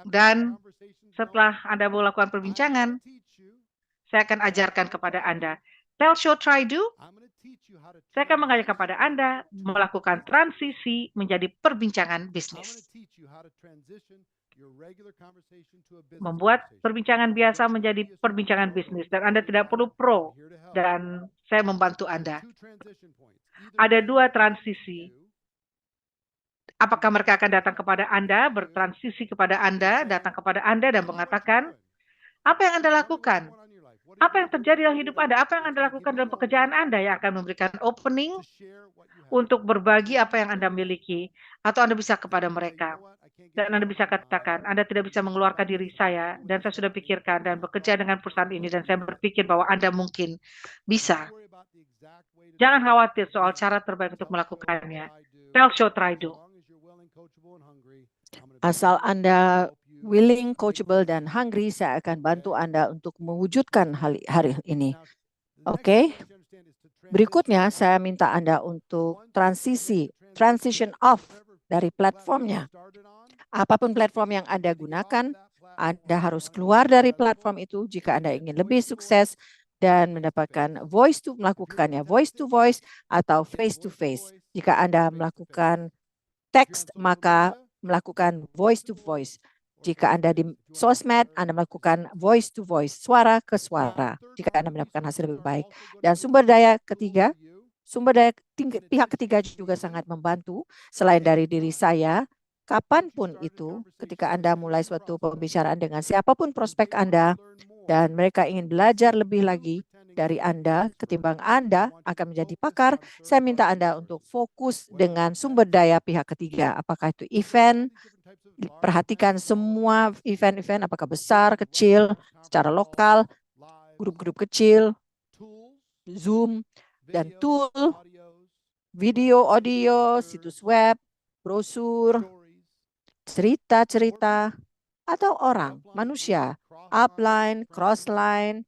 Dan setelah Anda melakukan perbincangan, saya akan ajarkan kepada Anda. Tell, show, try, do. Saya akan mengajar kepada Anda melakukan transisi menjadi perbincangan bisnis. Membuat perbincangan biasa menjadi perbincangan bisnis. Dan Anda tidak perlu pro. Dan saya membantu Anda. Ada dua transisi. Apakah mereka akan datang kepada Anda, bertransisi kepada Anda, datang kepada Anda dan mengatakan, apa yang Anda lakukan? Apa yang terjadi dalam hidup Anda? Apa yang Anda lakukan dalam pekerjaan Anda yang akan memberikan opening untuk berbagi apa yang Anda miliki? Atau Anda bisa kepada mereka. Dan Anda bisa katakan, Anda tidak bisa mengeluarkan diri saya, dan saya sudah pikirkan dan bekerja dengan perusahaan ini, dan saya berpikir bahwa Anda mungkin bisa. Jangan khawatir soal cara terbaik untuk melakukannya. Tell, show, try, do.
Asal Anda willing, coachable, dan hungry, saya akan bantu Anda untuk mewujudkan hari ini. Oke? Berikutnya, saya minta Anda untuk transition off dari platformnya. Apapun platform yang Anda gunakan, Anda harus keluar dari platform itu jika Anda ingin lebih sukses dan mendapatkan melakukannya voice to voice atau face to face. Jika Anda melakukan teks, maka melakukan voice to voice. Jika Anda di sosmed, Anda melakukan voice to voice, suara ke suara, jika Anda mendapatkan hasil lebih baik. Dan sumber daya ketiga, pihak ketiga juga sangat membantu. Selain dari diri saya, kapanpun itu, ketika Anda mulai suatu pembicaraan dengan siapapun prospek Anda, dan mereka ingin belajar lebih lagi dari Anda, ketimbang Anda akan menjadi pakar, saya minta Anda untuk fokus dengan sumber daya pihak ketiga. Apakah itu event, perhatikan semua event-event, apakah besar, kecil, secara lokal, grup-grup kecil, Zoom, dan tool, video, audio, situs web, brosur, cerita-cerita, atau orang, manusia, upline, crossline,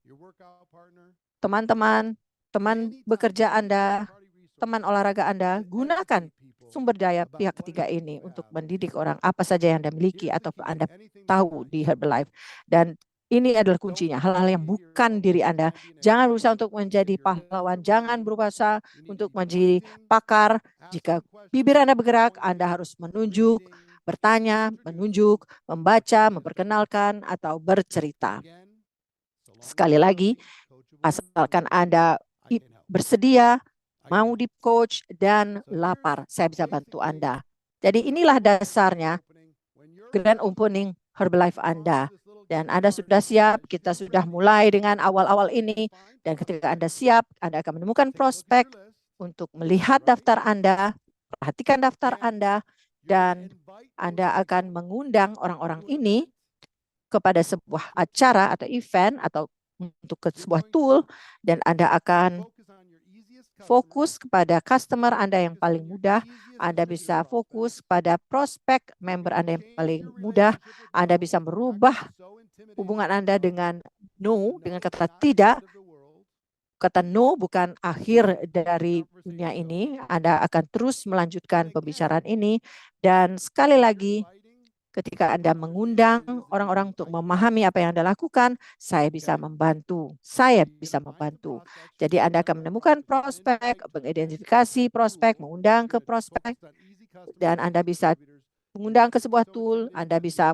teman-teman, teman bekerja Anda, teman olahraga Anda, gunakan sumber daya pihak ketiga ini untuk mendidik orang apa saja yang Anda miliki atau Anda tahu di Herbalife. Dan ini adalah kuncinya, hal-hal yang bukan diri Anda. Jangan berusaha untuk menjadi pahlawan, jangan berusaha untuk menjadi pakar. Jika bibir Anda bergerak, Anda harus menunjuk, bertanya, menunjuk, membaca, memperkenalkan, atau bercerita. Sekali lagi, asalkan Anda bersedia, mau di coach, dan lapar, saya bisa bantu Anda. Jadi inilah dasarnya grand opening Herbalife Anda. Dan Anda sudah siap, kita sudah mulai dengan awal-awal ini. Dan ketika Anda siap, Anda akan menemukan prospek untuk melihat daftar Anda, perhatikan daftar Anda, dan Anda akan mengundang orang-orang ini kepada sebuah acara atau event atau untuk ke sebuah tool, dan Anda akan fokus kepada customer Anda yang paling mudah. Anda bisa fokus pada prospek member Anda yang paling mudah. Anda bisa merubah hubungan Anda dengan no, dengan kata tidak. Kata no bukan akhir dari dunia ini. Anda akan terus melanjutkan pembicaraan ini. Dan sekali lagi, ketika Anda mengundang orang-orang untuk memahami apa yang Anda lakukan, saya bisa membantu. Saya bisa membantu. Jadi Anda akan menemukan prospek, mengidentifikasi prospek, mengundang ke prospek, dan Anda bisa mengundang ke sebuah tool, Anda bisa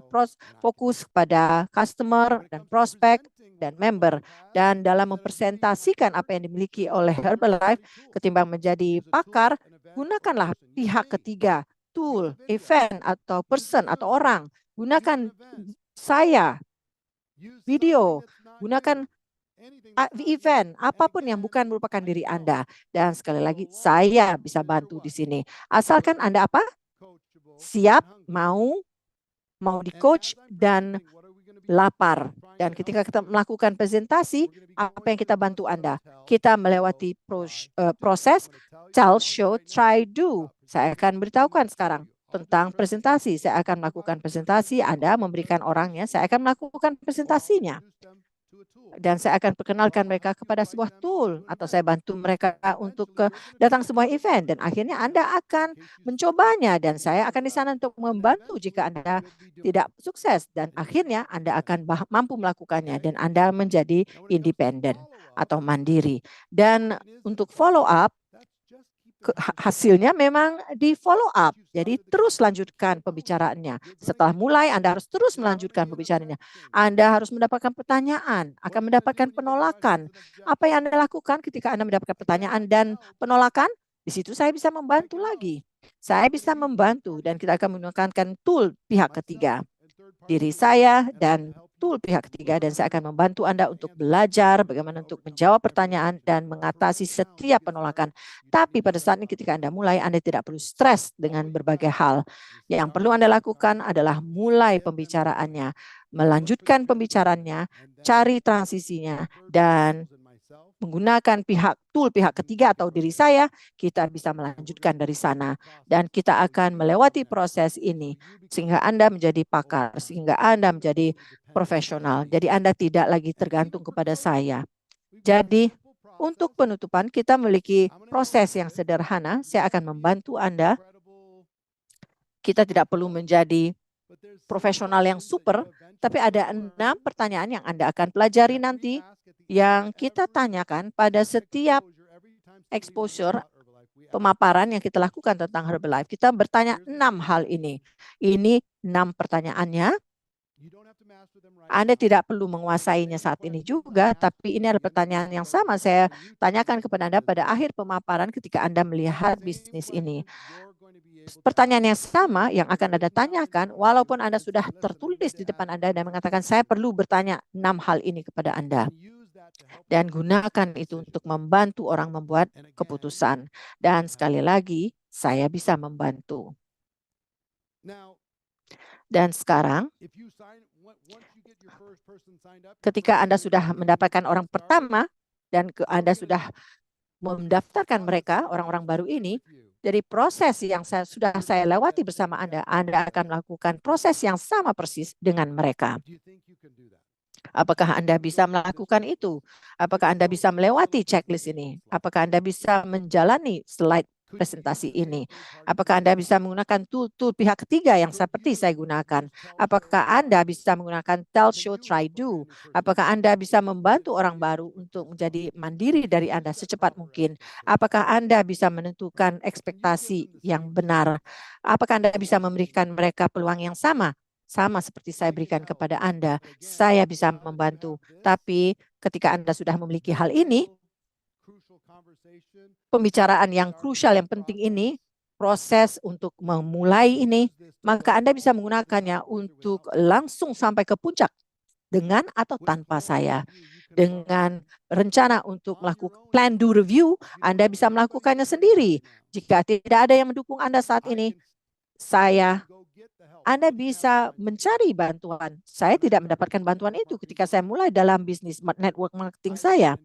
fokus pada customer dan prospek dan member. Dan dalam mempresentasikan apa yang dimiliki oleh Herbalife, ketimbang menjadi pakar, gunakanlah pihak ketiga, tool, event, atau person, atau orang. Gunakan saya, video, gunakan event, apapun yang bukan merupakan diri Anda. Dan sekali lagi, saya bisa bantu di sini. Asalkan Anda apa? Siap, mau di coach, dan lapar. Dan ketika kita melakukan presentasi, apa yang kita bantu Anda? Kita melewati proses tell, show, try, do. Saya akan beritahukan sekarang tentang presentasi. Saya akan melakukan presentasi, Anda memberikan orangnya, saya akan melakukan presentasinya. Dan saya akan perkenalkan mereka kepada sebuah tool, atau saya bantu mereka untuk datang sebuah event, dan akhirnya Anda akan mencobanya, dan saya akan di sana untuk membantu jika Anda tidak sukses, dan akhirnya Anda akan mampu melakukannya, dan Anda menjadi independen atau mandiri. Dan untuk follow up, hasilnya memang di follow up. Jadi terus lanjutkan pembicaraannya. Setelah mulai, Anda harus terus melanjutkan pembicaraannya. Anda harus mendapatkan pertanyaan, akan mendapatkan penolakan. Apa yang Anda lakukan ketika Anda mendapatkan pertanyaan dan penolakan? Di situ saya bisa membantu lagi. Saya bisa membantu, dan kita akan menggunakan tool pihak ketiga. Diri saya dan tool pihak ketiga, dan saya akan membantu Anda untuk belajar bagaimana untuk menjawab pertanyaan dan mengatasi setiap penolakan. Tapi pada saat ini ketika Anda mulai, Anda tidak perlu stres dengan berbagai hal. Yang perlu Anda lakukan adalah mulai pembicaraannya, melanjutkan pembicaraannya, cari transisinya, dan menggunakan tool pihak ketiga atau diri saya, kita bisa melanjutkan dari sana. Dan kita akan melewati proses ini sehingga Anda menjadi pakar, sehingga Anda menjadi profesional. Jadi Anda tidak lagi tergantung kepada saya. Jadi untuk penutupan, kita memiliki proses yang sederhana. Saya akan membantu Anda. Kita tidak perlu menjadi profesional yang super, tapi ada 6 pertanyaan yang Anda akan pelajari nanti. yang kita tanyakan pada setiap exposure pemaparan yang kita lakukan tentang Herbalife. Kita bertanya 6 hal ini. Ini 6 pertanyaannya. Anda tidak perlu menguasainya saat ini juga, tapi ini adalah pertanyaan yang sama saya tanyakan kepada Anda pada akhir pemaparan ketika Anda melihat bisnis ini. Pertanyaan yang sama yang akan Anda tanyakan, walaupun Anda sudah tertulis di depan Anda dan mengatakan, saya perlu bertanya 6 hal ini kepada Anda. Dan gunakan itu untuk membantu orang membuat keputusan. Dan sekali lagi, saya bisa membantu. Dan sekarang, ketika Anda sudah mendapatkan orang pertama, dan Anda sudah mendaftarkan mereka, orang-orang baru ini, dari proses yang sudah saya lewati bersama Anda akan melakukan proses yang sama persis dengan mereka. Apakah Anda bisa melakukan itu? Apakah Anda bisa melewati checklist ini? Apakah Anda bisa menjalani slide presentasi ini? Apakah Anda bisa menggunakan tool-tool pihak ketiga yang seperti saya gunakan? Apakah Anda bisa menggunakan tell, show, try, do? Apakah Anda bisa membantu orang baru untuk menjadi mandiri dari Anda secepat mungkin? Apakah Anda bisa menentukan ekspektasi yang benar? Apakah Anda bisa memberikan mereka peluang yang sama seperti saya berikan kepada Anda? Saya bisa membantu. Tapi ketika Anda sudah memiliki hal ini, pembicaraan yang krusial, yang penting ini, proses untuk memulai ini, maka Anda bisa menggunakannya untuk langsung sampai ke puncak dengan atau tanpa saya. Dengan rencana untuk melakukan plan do review, Anda bisa melakukannya sendiri. Jika tidak ada yang mendukung Anda saat ini, Anda bisa mencari bantuan. Saya tidak mendapatkan bantuan itu ketika saya mulai dalam bisnis network marketing saya.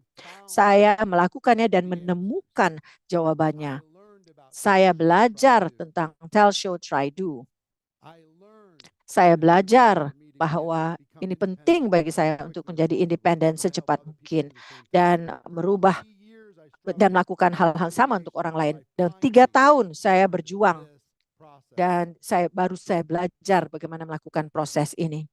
Saya melakukannya dan menemukan jawabannya. Saya belajar tentang tell, show, try, do. Saya belajar bahwa ini penting bagi saya untuk menjadi independen secepat mungkin dan merubah dan melakukan hal-hal sama untuk orang lain. Dan 3 tahun saya berjuang. Dan saya belajar bagaimana melakukan proses ini.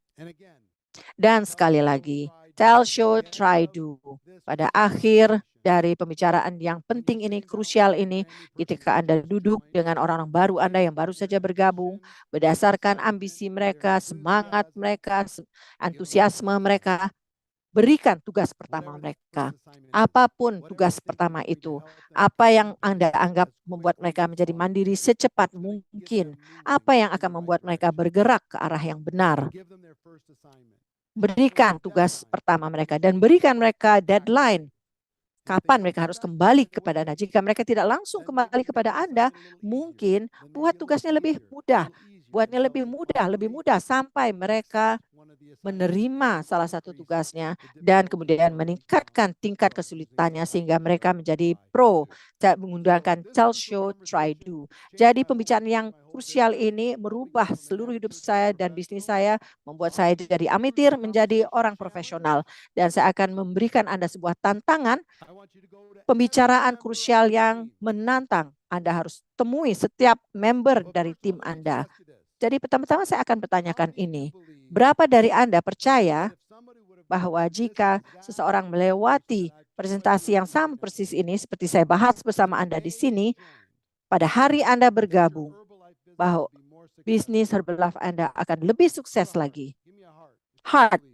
Dan sekali lagi, tell, show, try, do. Pada akhir dari pembicaraan yang penting ini, krusial ini, ketika Anda duduk dengan orang-orang baru Anda yang baru saja bergabung, berdasarkan ambisi mereka, semangat mereka, antusiasme mereka, berikan tugas pertama mereka. Apapun tugas pertama itu, apa yang Anda anggap membuat mereka menjadi mandiri secepat mungkin, apa yang akan membuat mereka bergerak ke arah yang benar. Berikan tugas pertama mereka dan berikan mereka deadline. Kapan mereka harus kembali kepada Anda. Jika mereka tidak langsung kembali kepada Anda, mungkin buat tugasnya lebih mudah. Buatnya lebih mudah sampai mereka menerima salah satu tugasnya dan kemudian meningkatkan tingkat kesulitannya sehingga mereka menjadi pro, menggunakan tell, show, try, do. Jadi pembicaraan yang krusial ini merubah seluruh hidup saya dan bisnis saya, membuat saya dari amatir menjadi orang profesional. Dan saya akan memberikan Anda sebuah tantangan, pembicaraan krusial yang menantang. Anda harus temui setiap member dari tim Anda. Jadi pertama-tama saya akan bertanyakan ini. Berapa dari Anda percaya bahwa jika seseorang melewati presentasi yang sama persis ini, seperti saya bahas bersama Anda di sini, pada hari Anda bergabung, bahwa bisnis Herbalife Anda akan lebih sukses lagi. Heart,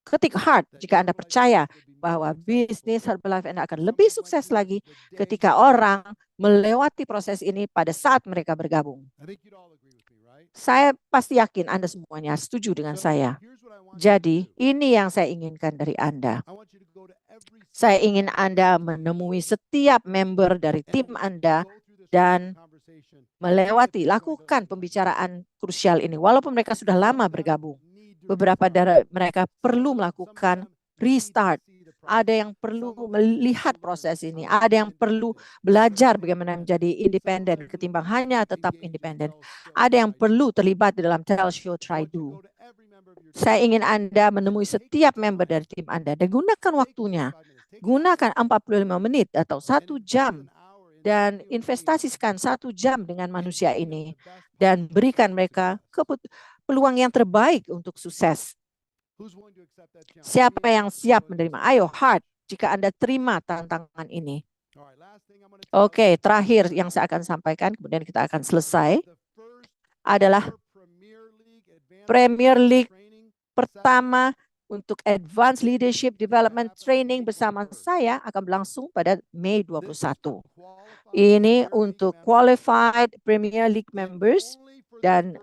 ketik heart jika Anda percaya bahwa bisnis Herbalife Anda akan lebih sukses lagi ketika orang melewati proses ini pada saat mereka bergabung. Saya pasti yakin Anda semuanya setuju dengan saya. Jadi, ini yang saya inginkan dari Anda. Saya ingin Anda menemui setiap member dari tim Anda dan lakukan pembicaraan krusial ini. Walaupun mereka sudah lama bergabung, beberapa dari mereka perlu melakukan restart. Ada yang perlu melihat proses ini. Ada yang perlu belajar bagaimana menjadi independen ketimbang hanya tetap independen. Ada yang perlu terlibat dalam tell, show, try, do. Saya ingin Anda menemui setiap member dari tim Anda dan gunakan waktunya. Gunakan 45 menit atau 1 jam dan investasikan 1 jam dengan manusia ini dan berikan mereka peluang yang terbaik untuk sukses. Siapa yang siap menerima? Ayo, heart. jika Anda terima tantangan ini. Oke, terakhir yang saya akan sampaikan, kemudian kita akan selesai, adalah Premier League pertama untuk Advanced Leadership Development Training bersama saya akan berlangsung pada Mei 21. Ini untuk qualified Premier League members dan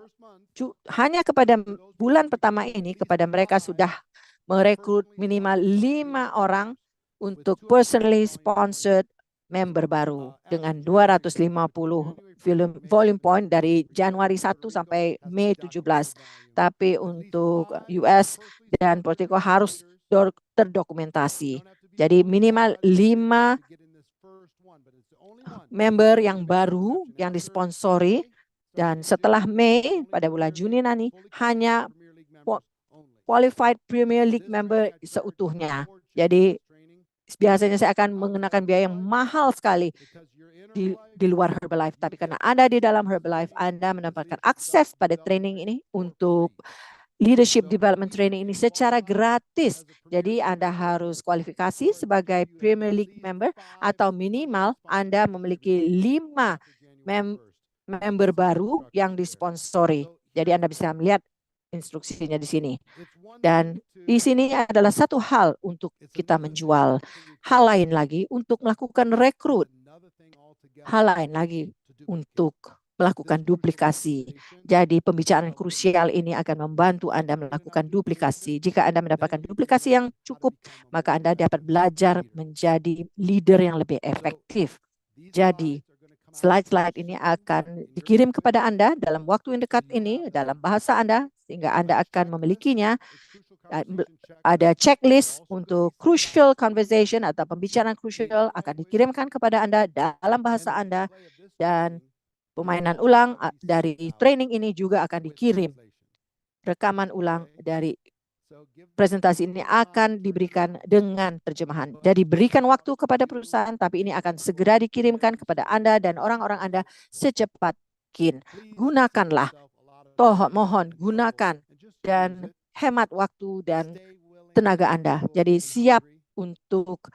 hanya kepada bulan pertama ini kepada mereka sudah merekrut minimal 5 orang untuk personally sponsored member baru dengan 250 volume point dari Januari 1 sampai Mei 17. Tapi untuk US dan Puerto Rico harus terdokumentasi. Jadi minimal 5 member yang baru yang disponsori, dan setelah Mei pada bulan Juni nanti hanya qualified Premier League member seutuhnya. Jadi biasanya saya akan mengenakan biaya yang mahal sekali di luar Herbalife. Tapi karena Anda di dalam Herbalife, Anda mendapatkan akses pada training ini untuk Leadership Development Training ini secara gratis. Jadi Anda harus kualifikasi sebagai Premier League member atau minimal Anda memiliki 5 member baru yang disponsori. Jadi Anda bisa melihat instruksinya di sini. Dan di sini adalah satu hal untuk kita menjual. Hal lain lagi untuk melakukan rekrut. Hal lain lagi untuk melakukan duplikasi. Jadi pembicaraan krusial ini akan membantu Anda melakukan duplikasi. Jika Anda mendapatkan duplikasi yang cukup, maka Anda dapat belajar menjadi leader yang lebih efektif. Jadi slide-slide ini akan dikirim kepada Anda dalam waktu yang dekat ini, dalam bahasa Anda, sehingga Anda akan memilikinya. Ada checklist untuk crucial conversation atau pembicaraan crucial akan dikirimkan kepada Anda dalam bahasa Anda, dan pemainan ulang dari training ini juga akan dikirim. Rekaman ulang dari presentasi ini akan diberikan dengan terjemahan. Jadi berikan waktu kepada perusahaan, tapi ini akan segera dikirimkan kepada Anda dan orang-orang Anda secepat mungkin. Gunakanlah, mohon gunakan dan hemat waktu dan tenaga Anda. Jadi siap untuk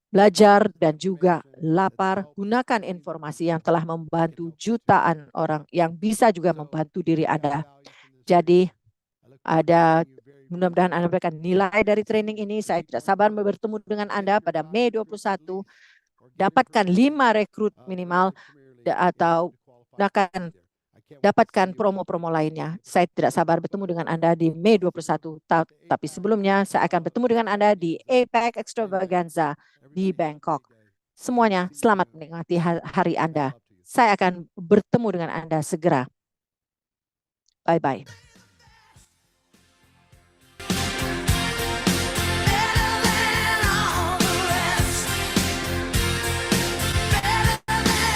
belajar dan juga lapar. Gunakan informasi yang telah membantu jutaan orang yang bisa juga membantu diri Anda. Jadi mudah-mudahan Anda memberikan nilai dari training ini. Saya tidak sabar bertemu dengan Anda pada Mei 21. Dapatkan 5 rekrut minimal atau akan dapatkan promo-promo lainnya. Saya tidak sabar bertemu dengan Anda di Mei 21. Tapi sebelumnya saya akan bertemu dengan Anda di APEC Extravaganza di Bangkok. Semuanya selamat menikmati hari Anda. Saya akan bertemu dengan Anda segera. Bye-bye.